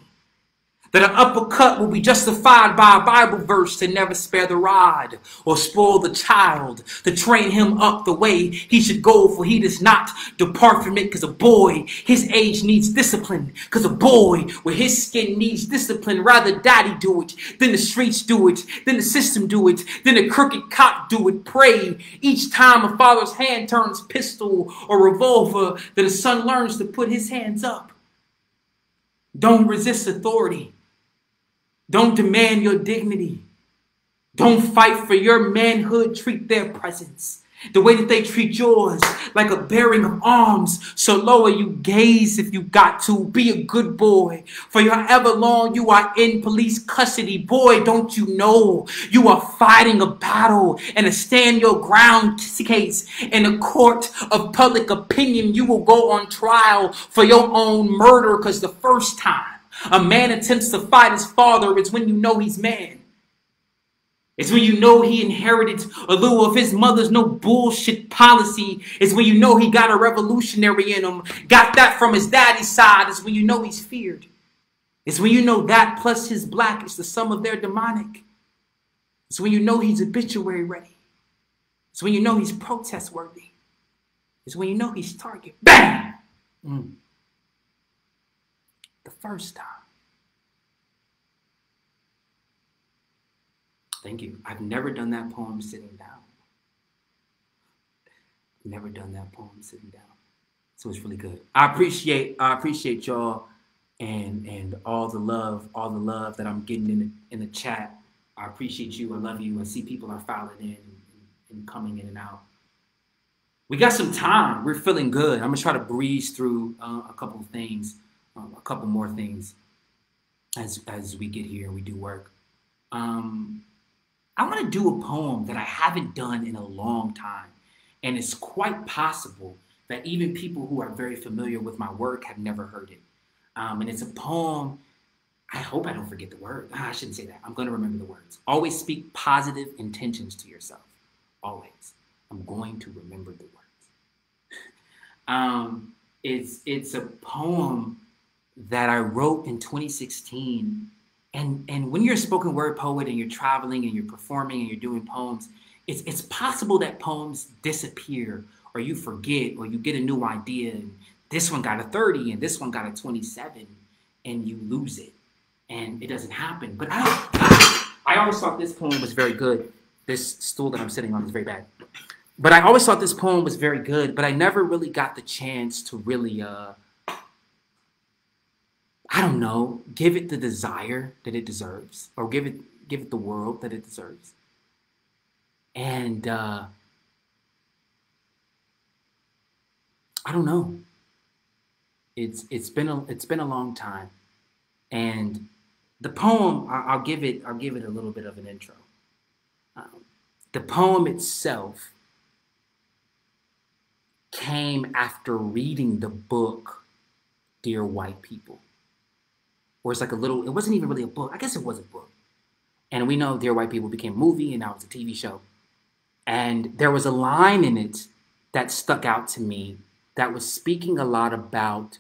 That an uppercut will be justified by a Bible verse to never spare the rod or spoil the child, to train him up the way he should go, for he does not depart from it, because a boy his age needs discipline, because a boy with his skin needs discipline. Rather daddy do it than the streets do it, than the system do it, than the crooked cop do it. Pray each time a father's hand turns pistol or revolver that a son learns to put his hands up. Don't resist authority. Don't demand your dignity. Don't fight for your manhood. Treat their presence the way that they treat yours, like a bearing of arms. So lower you gaze if you got to. Be a good boy, for however long you are in police custody. Boy, don't you know you are fighting a battle and a stand your ground case in a court of public opinion. You will go on trial for your own murder, because the first time a man attempts to fight his father, it's when you know he's man. It's when you know he inherited a little of his mother's no bullshit policy. It's when you know he got a revolutionary in him. Got that from his daddy's side. It's when you know he's feared. It's when you know that plus his black is the sum of their demonic. It's when you know he's obituary ready. It's when you know he's protest worthy. It's when you know he's target. Bang! The first time. Thank you. I've never done that poem sitting down. Never done that poem sitting down. So it's really good. I appreciate y'all and all the love that I'm getting in the chat. I appreciate you. I love you. I see people are filing in and coming in and out. We got some time. We're feeling good. I'm gonna try to breeze through a couple of things, a couple more things as we get here and we do work. I want to do a poem that I haven't done in a long time. And it's quite possible that even people who are very familiar with my work have never heard it. And it's a poem, I hope I don't forget the word. I shouldn't say that. I'm going to remember the words. Always speak positive intentions to yourself. Always. I'm going to remember the words. It's a poem that I wrote in 2016. And when you're a spoken word poet and you're traveling and you're performing and you're doing poems, it's possible that poems disappear or you forget or you get a new idea and this one got a 30 and this one got a 27 and you lose it and it doesn't happen. But I always thought this poem was very good. This stool that I'm sitting on is very bad. But I always thought this poem was very good, but I never really got the chance to really, I I don't know, give it the desire that it deserves, or give it the world that it deserves. And I don't know. It's been a long time, and the poem I'll give it a little bit of an intro. The poem itself came after reading the book Dear White People, where it's like a little. It wasn't even really a book. I guess it was a book, and we know Dear White People became a movie, and now it's a TV show. And there was a line in it that stuck out to me that was speaking a lot about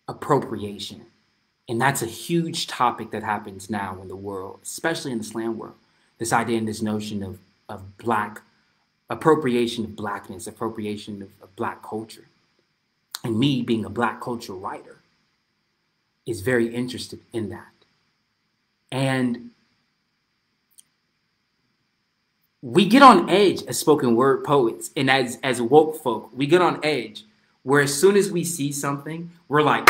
appropriation. And that's a huge topic that happens now in the world, especially in the slam world. This idea and this notion of black appropriation of blackness, appropriation of black culture. And me being a black culture writer is very interested in that. And we get on edge as spoken word poets and as woke folk, we get on edge where as soon as we see something, we're like,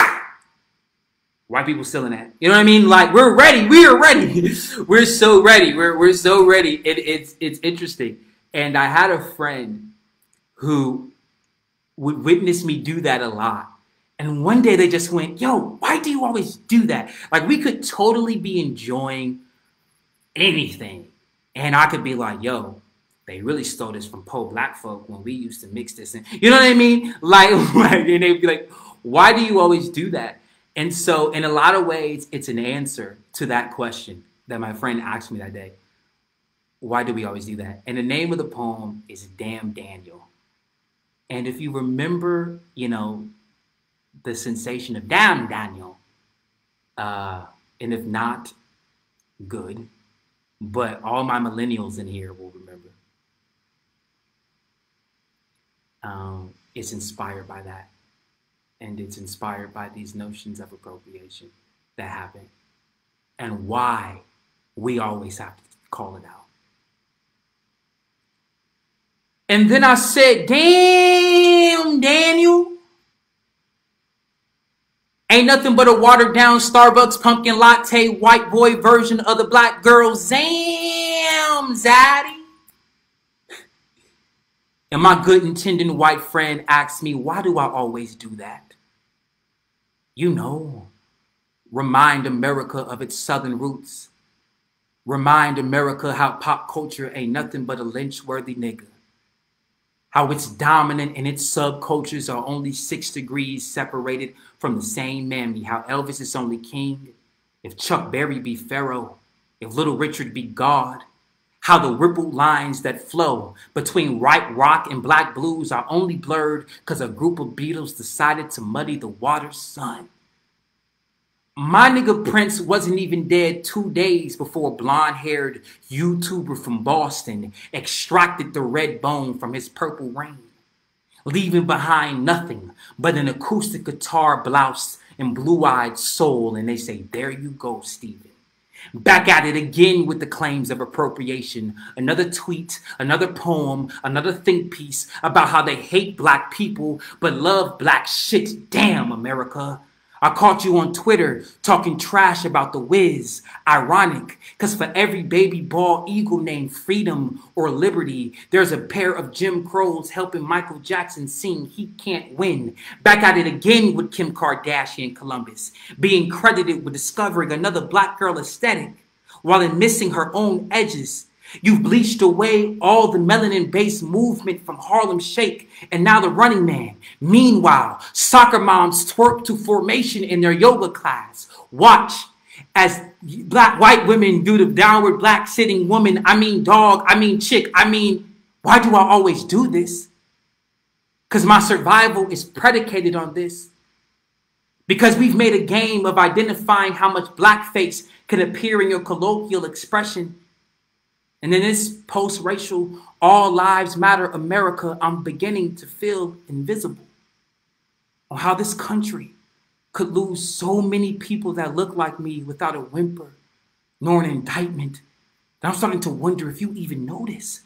white people still in that. You know what I mean? Like, we're ready. We are ready. We're so ready. We're so ready. It's interesting. And I had a friend who would witness me do that a lot. And one day they just went, yo, why do you always do that? Like, we could totally be enjoying anything. And I could be like, yo, they really stole this from poor black folk when we used to mix this in. You know what I mean? Like, and they'd be like, why do you always do that? And so in a lot of ways, it's an answer to that question that my friend asked me that day. Why do we always do that? And the name of the poem is Damn Daniel. And if you remember, you know, the sensation of Damn Daniel, and if not, good, but all my millennials in here will remember. It's inspired by that. And it's inspired by these notions of appropriation that happen and why we always have to call it out. And then I said, damn, Daniel. Ain't nothing but a watered down Starbucks pumpkin latte white boy version of the black girl Zam Zaddy. And my good intending white friend asked me, why do I always do that? You know, remind America of its southern roots. Remind America how pop culture ain't nothing but a lynch-worthy nigga. How it's dominant and its subcultures are only 6 degrees separated from the same mammy. How Elvis is only king, if Chuck Berry be Pharaoh, if Little Richard be God. How the rippled lines that flow between white rock and black blues are only blurred because a group of Beatles decided to muddy the water's son. My nigga Prince wasn't even dead 2 days before a blonde-haired YouTuber from Boston extracted the red bone from his purple rain, leaving behind nothing but an acoustic guitar blouse and blue-eyed soul. And they say, there you go, Stephen. Back at it again with the claims of appropriation. Another tweet, another poem, another think piece about how they hate black people but love black shit. Damn, America. I caught you on Twitter talking trash about the Wiz. Ironic, because for every baby bald eagle named Freedom or Liberty, there's a pair of Jim Crows helping Michael Jackson sing He Can't Win. Back at it again with Kim Kardashian Columbus, being credited with discovering another black girl aesthetic while in missing her own edges. You've bleached away all the melanin-based movement from Harlem Shake and now the Running Man. Meanwhile, soccer moms twerk to formation in their yoga class. Watch as black white women do the downward black sitting woman. I mean dog, I mean chick, I mean, why do I always do this? Because my survival is predicated on this. Because we've made a game of identifying how much blackface can appear in your colloquial expression. And in this post-racial, all lives matter America, I'm beginning to feel invisible on how this country could lose so many people that look like me without a whimper nor an indictment. And I'm starting to wonder if you even notice.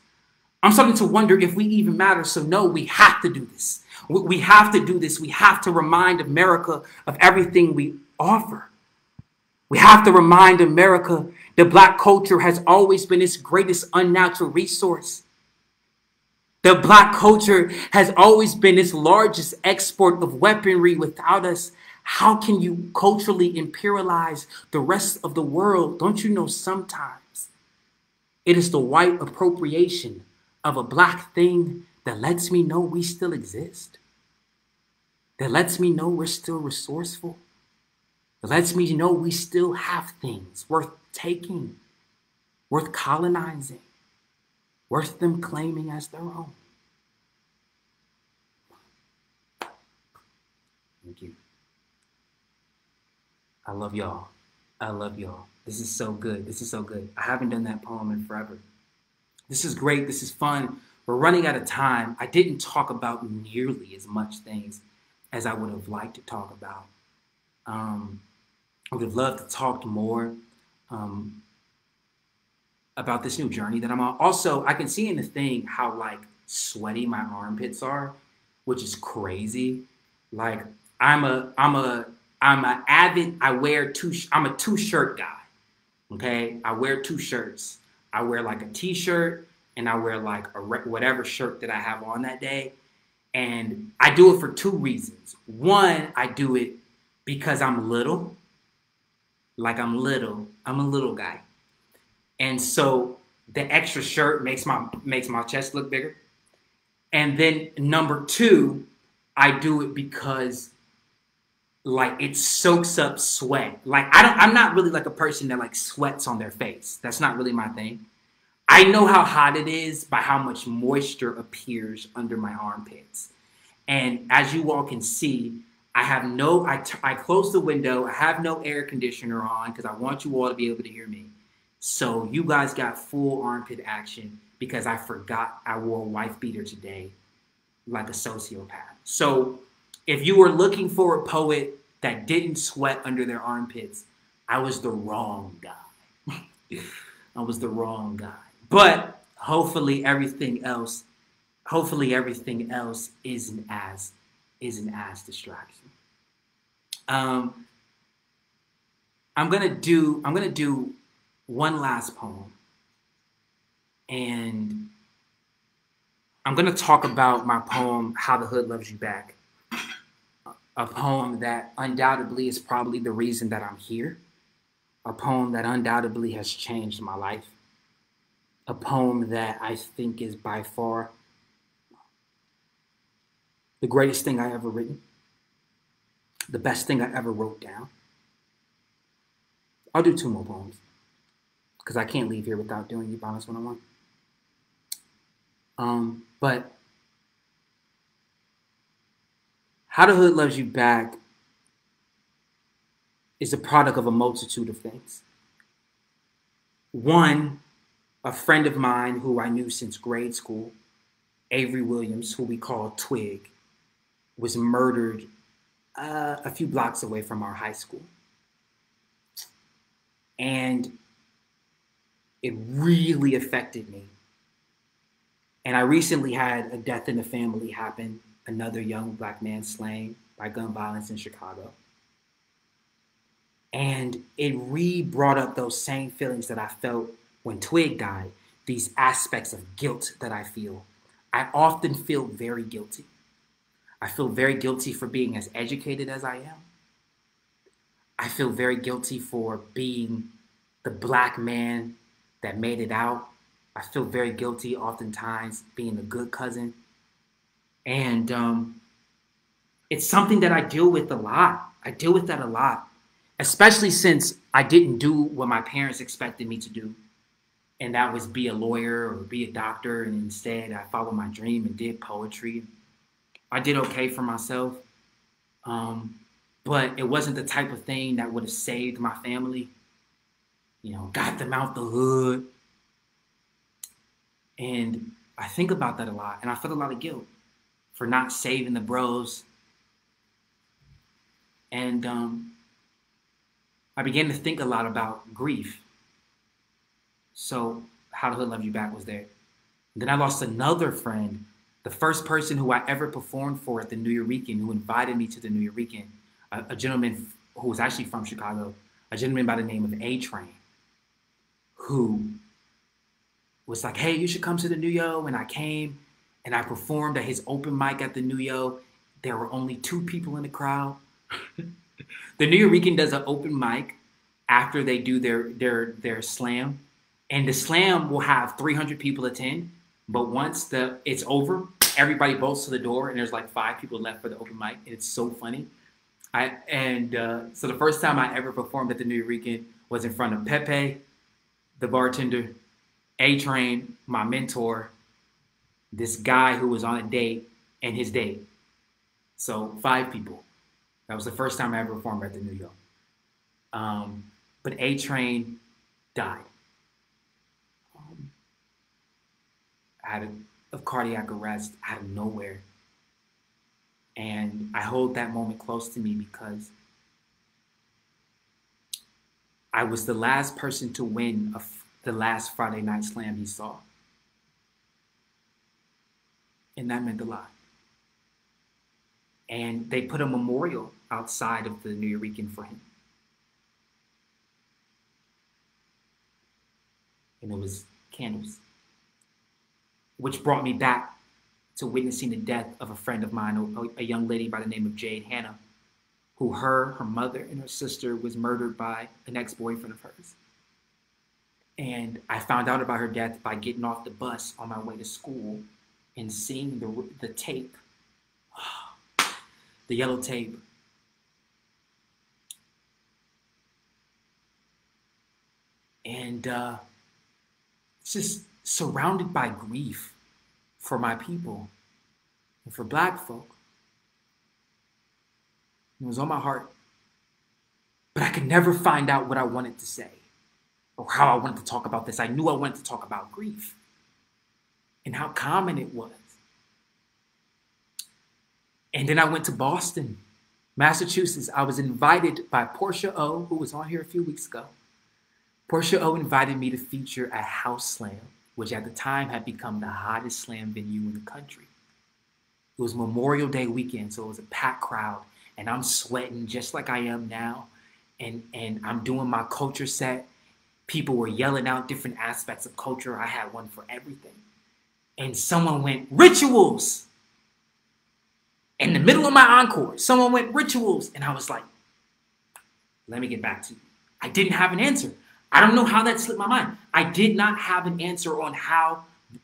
I'm starting to wonder if we even matter. So no, we have to do this. We have to do this. We have to remind America of everything we offer. We have to remind America that Black culture has always been its greatest unnatural resource. The Black culture has always been its largest export of weaponry. Without us, how can you culturally imperialize the rest of the world? Don't you know sometimes it is the white appropriation of a Black thing that lets me know we still exist, that lets me know we're still resourceful, that lets me know we still have things worth taking, worth colonizing, worth them claiming as their own. Thank you. I love y'all. I love y'all. This is so good. This is so good. I haven't done that poem in forever. This is great. This is fun. We're running out of time. I didn't talk about nearly as much things as I would have liked to talk about. I would have loved to talk more about this new journey that I'm on. Also, I can see in the thing how like sweaty my armpits are, which is crazy. Like I'm a avid. I'm a two-shirt guy. Okay, I wear two shirts. I wear like a t-shirt and I wear like whatever shirt that I have on that day. And I do it for two reasons. One, I do it because I'm little. Like I'm little. I'm a little guy. And so the extra shirt makes my chest look bigger. And then number two, I do it because like it soaks up sweat. Like I'm not really like a person that like sweats on their face. That's not really my thing. I know how hot it is by how much moisture appears under my armpits. And as you all can see, I close the window. I have no air conditioner on because I want you all to be able to hear me. So you guys got full armpit action because I forgot I wore a wife beater today like a sociopath. So if you were looking for a poet that didn't sweat under their armpits, I was the wrong guy. I was the wrong guy. But hopefully everything else isn't as distraction. I'm gonna do one last poem, and I'm gonna talk about my poem "How the Hood Loves You Back," a poem that undoubtedly is probably the reason that I'm here, a poem that undoubtedly has changed my life, a poem that I think is by far the greatest thing I ever written, the best thing I ever wrote down. I'll do two more poems because I can't leave here without doing You Balance 101. But How the Hood Loves You Back is a product of a multitude of things. One, a friend of mine who I knew since grade school, Avery Williams, who we call Twig, was murdered a few blocks away from our high school. And it really affected me. And I recently had a death in the family happen, another young Black man slain by gun violence in Chicago. And it brought up those same feelings that I felt when Twig died, these aspects of guilt that I feel. I often feel very guilty. I feel very guilty for being as educated as I am. I feel very guilty for being the Black man that made it out. I feel very guilty oftentimes being a good cousin. And it's something that I deal with a lot. I deal with that a lot, especially since I didn't do what my parents expected me to do. And that was be a lawyer or be a doctor. And instead, I followed my dream and did poetry. I did okay for myself. But it wasn't the type of thing that would have saved my family. You know, got them out the hood. And I think about that a lot. And I feel a lot of guilt for not saving the bros. And I began to think a lot about grief. So How the Hood Loves You Back was there. Then I lost another friend, the first person who I ever performed for at the Nuyorican, who invited me to the Nuyorican, a gentleman who was actually from Chicago, a gentleman by the name of A-Train, who was like, hey, you should come to the Nuyo. And I came and I performed at his open mic at the Nuyo. There were only 2 people in the crowd. The Nuyorican does an open mic after they do their slam. And the slam will have 300 people attend. But once it's over, everybody bolts to the door, and there's like 5 people left for the open mic. And it's so funny. So the first time I ever performed at the Nuyorican was in front of Pepe, the bartender, A-Train, my mentor, this guy who was on a date, and his date. So 5 people. That was the first time I ever performed at the Nuyo. But A-Train died. I had a cardiac arrest out of nowhere. And I hold that moment close to me because I was the last person to win the last Friday Night Slam he saw. And that meant a lot. And they put a memorial outside of the Nuyorican for him. And it was candles, which brought me back to witnessing the death of a friend of mine, a young lady by the name of Jade Hannah, who her mother, and her sister was murdered by an ex-boyfriend of hers. And I found out about her death by getting off the bus on my way to school and seeing the tape, the yellow tape. And it's just surrounded by grief for my people and for Black folk. It was on my heart. But I could never find out what I wanted to say or how I wanted to talk about this. I knew I wanted to talk about grief and how common it was. And then I went to Boston, Massachusetts. I was invited by Portia O, who was on here a few weeks ago. Portia O invited me to feature at House Slam, which at the time had become the hottest slam venue in the country. It was Memorial Day weekend, so it was a packed crowd, and I'm sweating just like I am now, and I'm doing my culture set. People were yelling out different aspects of culture. I had one for everything. And someone went, rituals! In the middle of my encore, someone went, rituals! And I was like, let me get back to you. I didn't have an answer. I don't know how that slipped my mind. I did not have an answer on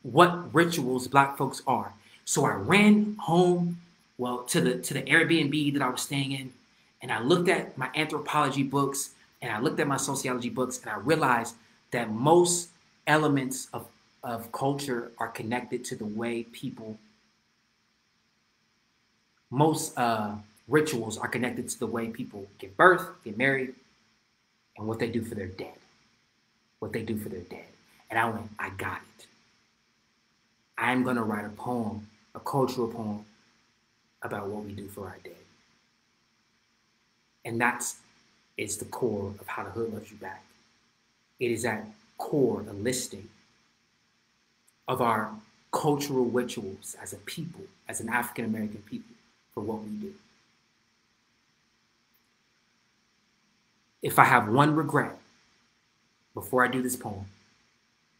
what rituals Black folks are. So I ran home, to the Airbnb that I was staying in, and I looked at my anthropology books, and I looked at my sociology books, and I realized that most elements of culture are connected to the way most rituals are connected to the way people give birth, get married, and what they do for their dead. And I went, I got it. I'm going to write a poem, a cultural poem about what we do for our dead. And it's the core of How the Hood Loves You Back. It is at core a listing of our cultural rituals as a people, as an African-American people, for what we do. If I have one regret before I do this poem,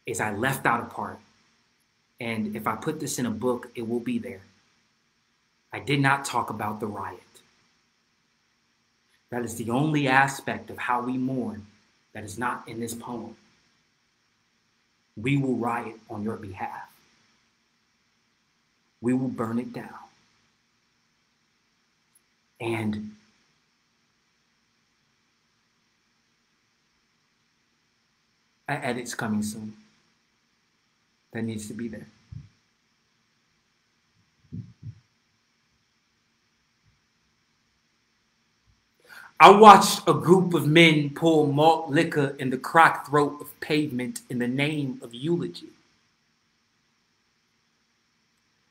is I left out a part. And if I put this in a book, it will be there. I did not talk about the riot. That is the only aspect of how we mourn that is not in this poem. We will riot on your behalf. We will burn it down. And an edit's coming soon. That needs to be there. I watched a group of men pour malt liquor in the cracked throat of pavement in the name of eulogy.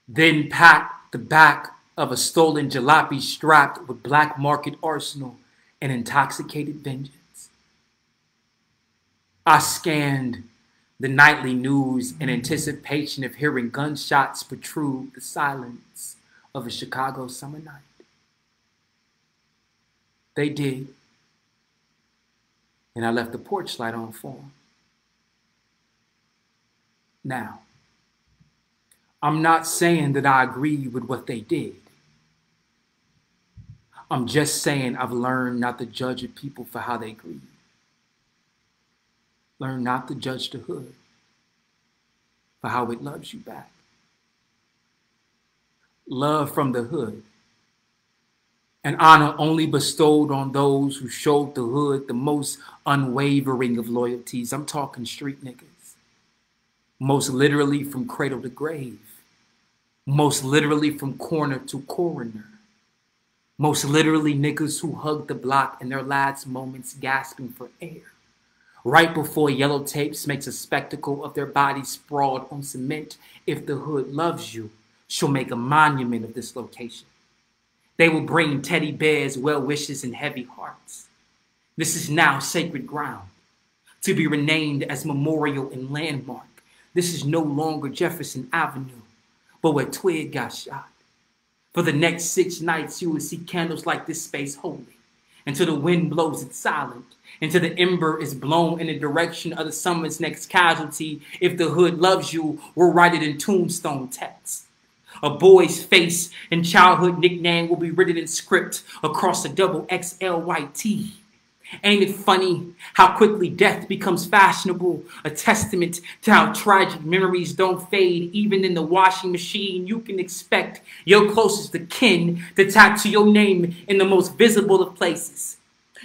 Then pat the back of a stolen jalopy strapped with black market arsenal and intoxicated vengeance. I scanned the nightly news in anticipation of hearing gunshots protrude the silence of a Chicago summer night. They did, and I left the porch light on for them. Now, I'm not saying that I agree with what they did. I'm just saying I've learned not to judge a people for how they grieve. Learn not to judge the hood for how it loves you back. Love from the hood, and honor only bestowed on those who showed the hood the most unwavering of loyalties. I'm talking street niggas. Most literally from cradle to grave. Most literally from corner to coroner. Most literally niggas who hug the block in their last moments gasping for air. Right before yellow tapes makes a spectacle of their bodies sprawled on cement. If the hood loves you, she'll make a monument of this location. They will bring teddy bears, well wishes, and heavy hearts. This is now sacred ground, to be renamed as memorial and landmark. This is no longer Jefferson Avenue, but where Twig got shot. For the next 6 nights, you will see candles like this space holy, until the wind blows it silent, until the ember is blown in the direction of the summer's next casualty. If the hood loves you, we'll write it in tombstone text. A boy's face and childhood nickname will be written in script across a double XL white tee. Ain't it funny how quickly death becomes fashionable? A testament to how tragic memories don't fade. Even in the washing machine, you can expect your closest of kin to tattoo your name in the most visible of places.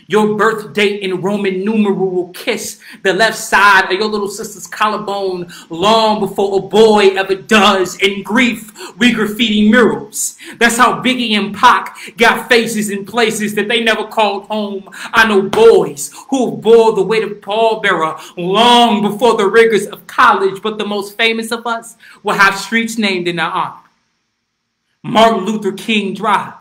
Your birth date in Roman numeral will kiss the left side of your little sister's collarbone long before a boy ever does. In grief, we graffiti murals. That's how Biggie and Pac got faces in places that they never called home. I know boys who bore the weight of pallbearer long before the rigors of college, but the most famous of us will have streets named in their honor. Martin Luther King Drive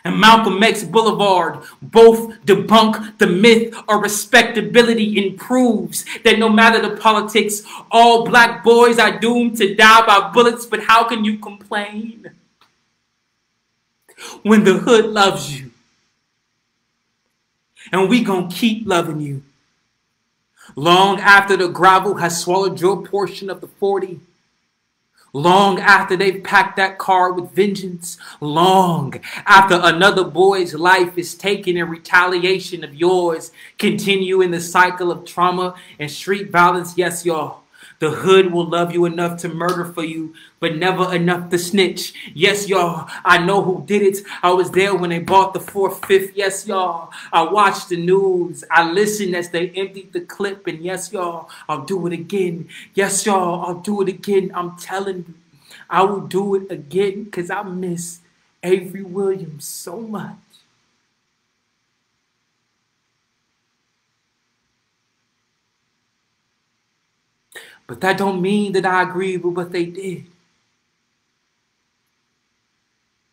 and Malcolm X Boulevard both debunk the myth of respectability and proves that no matter the politics, all black boys are doomed to die by bullets. But how can you complain when the hood loves you? And we gonna keep loving you long after the gravel has swallowed your portion of the 40. Long after they've packed that car with vengeance. Long after another boy's life is taken in retaliation of yours. Continue in the cycle of trauma and street violence. Yes, y'all. The hood will love you enough to murder for you, but never enough to snitch. Yes, y'all. I know who did it. I was there when they bought the 4th, 5th. Yes, y'all. I watched the news. I listened as they emptied the clip. And yes, y'all, I'll do it again. Yes, y'all, I'll do it again. I'm telling you, I will do it again because I miss Avery Williams so much. But that don't mean that I agree with what they did.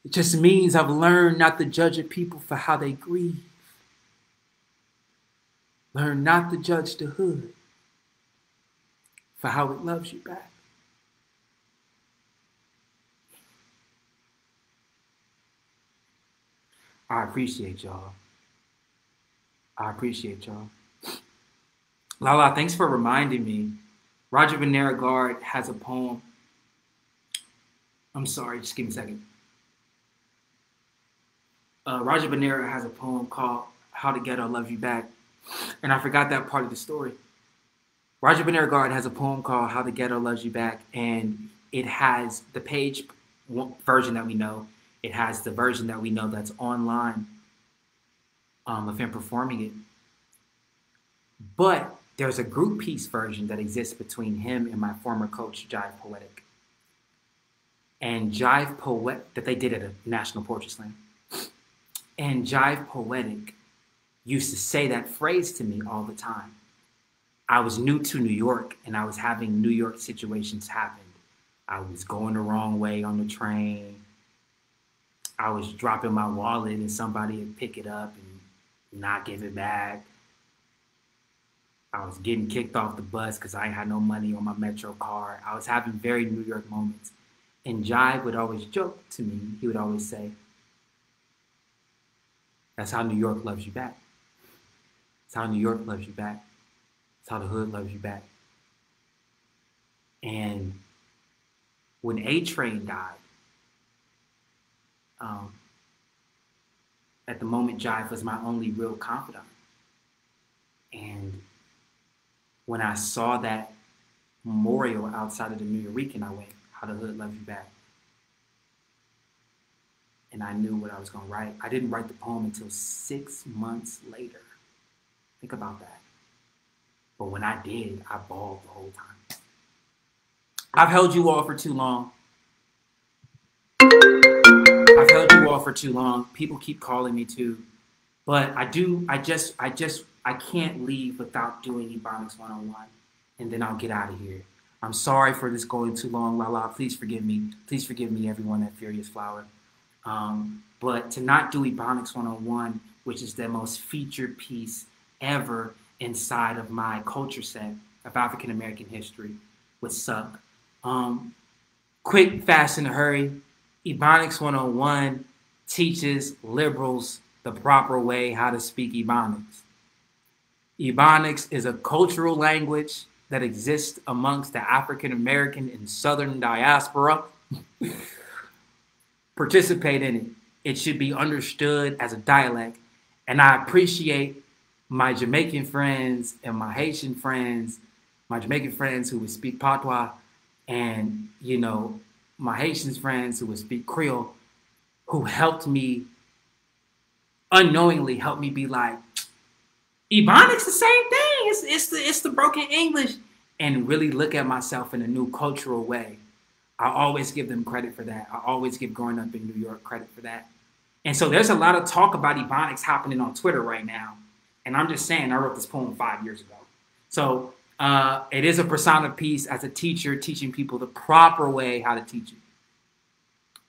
It just means I've learned not to judge a people for how they grieve. Learn not to judge the hood for how it loves you back. I appreciate y'all. I appreciate y'all. Lala, thanks for reminding me. Roger Banera has a poem. I'm sorry, just give me a second. Roger Banera has a poem called How the Ghetto Loves You Back. And I forgot that part of the story. Roger Banera has a poem called How the Ghetto Loves You Back. And it has the page version that we know. It has the version that we know that's online of him performing it. But there's a group piece version that exists between him and my former coach, Jive Poetic. And Jive Poetic, that they did at a National Poetry Slam. And Jive Poetic used to say that phrase to me all the time. I was new to New York and I was having New York situations happen. I was going the wrong way on the train. I was dropping my wallet and somebody would pick it up and not give it back. I was getting kicked off the bus because I ain't had no money on my Metro card. I was having very New York moments. And Jive would always joke to me. He would always say, that's how New York loves you back. That's how New York loves you back. That's how the hood loves you back. And when A-Train died, at the moment, Jive was my only real confidant. And when I saw that memorial outside of the New Eurekan, I went, how the hood loves you back. And I knew what I was going to write. I didn't write the poem until 6 months later. Think about that. But when I did, I bawled the whole time. I've held you all for too long. People keep calling me too. But I can't leave without doing Ebonics 101. And then I'll get out of here. I'm sorry for this going too long, Lala. Please forgive me. Please forgive me, everyone at Furious Flower. But to not do Ebonics 101, which is the most featured piece ever inside of my culture set of African American history, would suck. Quick, fast, in a hurry. Ebonics 101 teaches liberals the proper way how to speak Ebonics. Ebonics is a cultural language that exists amongst the African American and Southern diaspora. Participate in it. It should be understood as a dialect. And I appreciate my Jamaican friends and my Haitian friends, my Jamaican friends who would speak patois, and, you know, my Haitian friends who would speak Creole, who helped me, unknowingly helped me be like, Ebonics the same thing. It's the broken English. And really look at myself in a new cultural way. I always give them credit for that. I always give growing up in New York credit for that. And so there's a lot of talk about Ebonics happening on Twitter right now. And I'm just saying, I wrote this poem 5 years ago. So it is a persona piece as a teacher, teaching people the proper way how to teach it.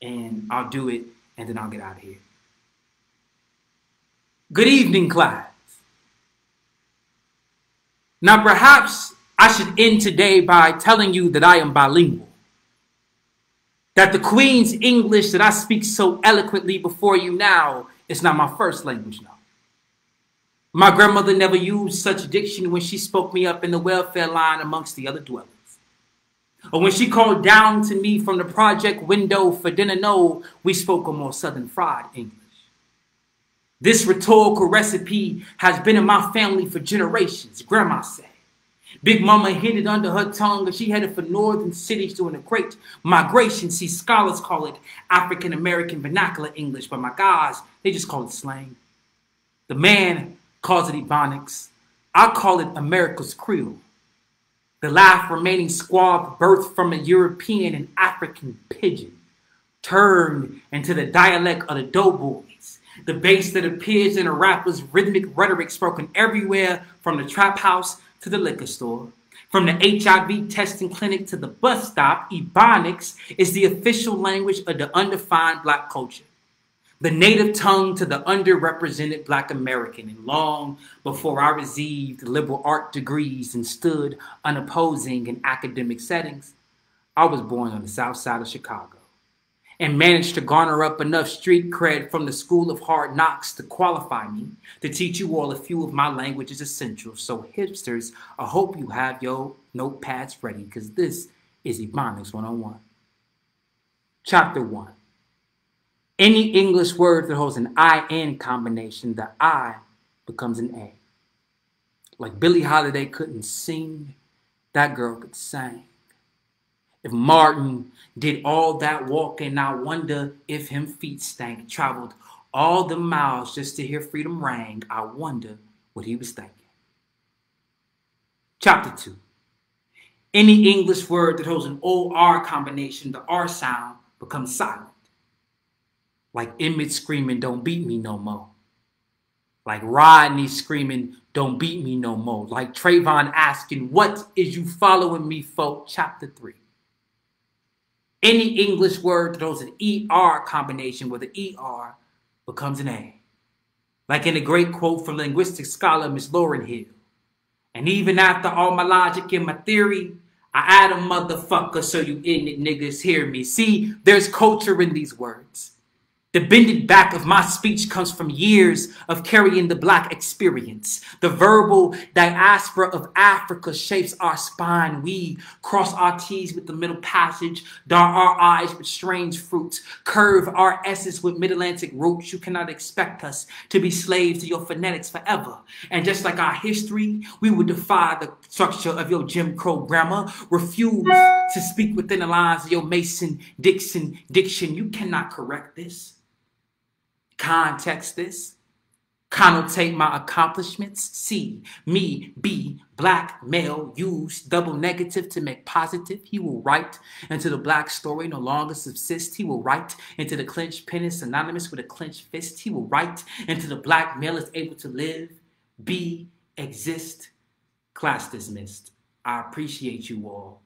And I'll do it, and then I'll get out of here. Good evening, class. Now, perhaps I should end today by telling you that I am bilingual. That the Queen's English that I speak so eloquently before you now is not my first language, no. My grandmother never used such diction when she spoke me up in the welfare line amongst the other dwellers. Or when she called down to me from the project window for dinner, no, we spoke a more Southern fried English. This rhetorical recipe has been in my family for generations, Grandma said. Big Mama hid it under her tongue as she headed for northern cities during a great migration. See, scholars call it African American vernacular English, but my guys, they just call it slang. The man calls it Ebonics. I call it America's Creole. The laugh remaining squab birthed from a European and African pidgin, turned into the dialect of the doughboys. The bass that appears in a rapper's rhythmic rhetoric spoken everywhere from the trap house to the liquor store. From the HIV testing clinic to the bus stop, Ebonics is the official language of the undefined Black culture. The native tongue to the underrepresented Black American. And long before I received liberal art degrees and stood unopposing in academic settings, I was born on the south side of Chicago and managed to garner up enough street cred from the School of Hard Knocks to qualify me to teach you all a few of my language's essentials. So hipsters, I hope you have your notepads ready, because this is Ebonics 101. Chapter 1. Any English word that holds an I-N combination, the I becomes an A. Like Billie Holiday couldn't sing, that girl could sing. If Martin did all that walking, I wonder if him feet stank. Traveled all the miles just to hear freedom rang. I wonder what he was thinking. Chapter 2. Any English word that holds an O-R combination, the R sound becomes silent. Like Emmett screaming, don't beat me no more. Like Rodney screaming, don't beat me no more. Like Trayvon asking, what is you following me for? Chapter 3. Any English word that holds an ER combination where the ER becomes an A. Like in a great quote from linguistic scholar Miss Lauren Hill, And even after all my logic and my theory, I add a motherfucker so you ignorant niggas hear me. See, there's culture in these words. The bended back of my speech comes from years of carrying the black experience. The verbal diaspora of Africa shapes our spine. We cross our T's with the middle passage, dart our I's with strange fruits, curve our S's with mid-Atlantic roots. You cannot expect us to be slaves to your phonetics forever. And just like our history, we will defy the structure of your Jim Crow grammar, refuse to speak within the lines of your Mason-Dixon diction. You cannot correct this. Context this, connotate my accomplishments, see me be black male, use double negative to make positive. He will write until the black story no longer subsists. He will write into the clenched pen is synonymous with a clenched fist. He will write until the black male is able to live, be, exist. Class dismissed. I appreciate you all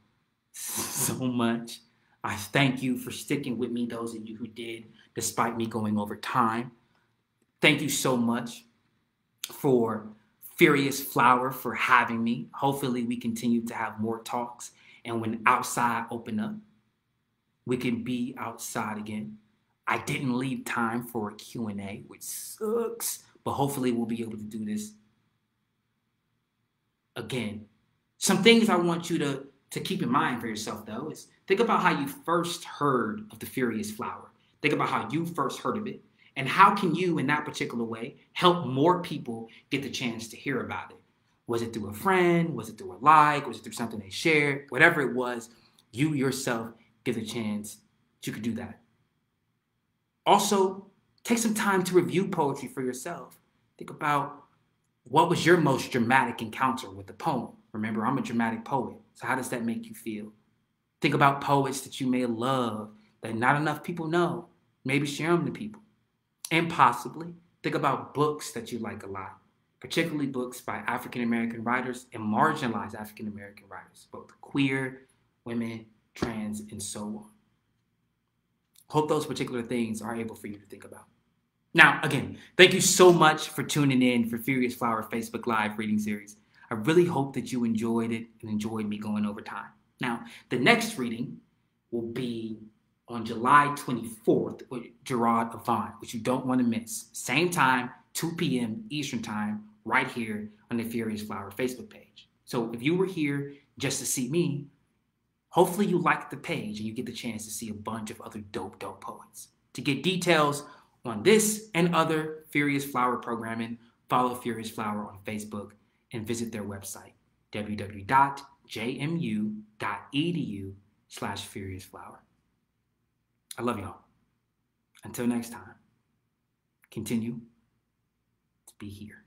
so much. I thank you for sticking with me, those of you who did, despite me going over time. Thank you so much for Furious Flower for having me. Hopefully we continue to have more talks. And when outside open up, we can be outside again. I didn't leave time for a Q&A, which sucks. But hopefully we'll be able to do this again. Some things I want you to keep in mind for yourself, though, is think about how you first heard of the Furious Flower. Think about how you first heard of it. And how can you, in that particular way, help more people get the chance to hear about it? Was it through a friend? Was it through a like? Was it through something they shared? Whatever it was, you yourself get the chance that you could do that. Also, take some time to review poetry for yourself. Think about what was your most dramatic encounter with the poem. Remember, I'm a dramatic poet. So how does that make you feel? Think about poets that you may love that not enough people know. Maybe share them to people. And possibly think about books that you like a lot, particularly books by African-American writers and marginalized African-American writers, both queer, women, trans, and so on. Hope those particular things are able for you to think about. Now, again, thank you so much for tuning in for Furious Flower Facebook Live reading series. I really hope that you enjoyed it and enjoyed me going over time. Now, the next reading will be on July 24th with Gerard Avant, which you don't want to miss. Same time, 2 p.m. Eastern Time, right here on the Furious Flower Facebook page. So if you were here just to see me, hopefully you like the page and you get the chance to see a bunch of other dope poets. To get details on this and other Furious Flower programming, follow Furious Flower on Facebook and visit their website, www.jmu.edu/FuriousFlower. I love y'all. Until next time, continue to be here.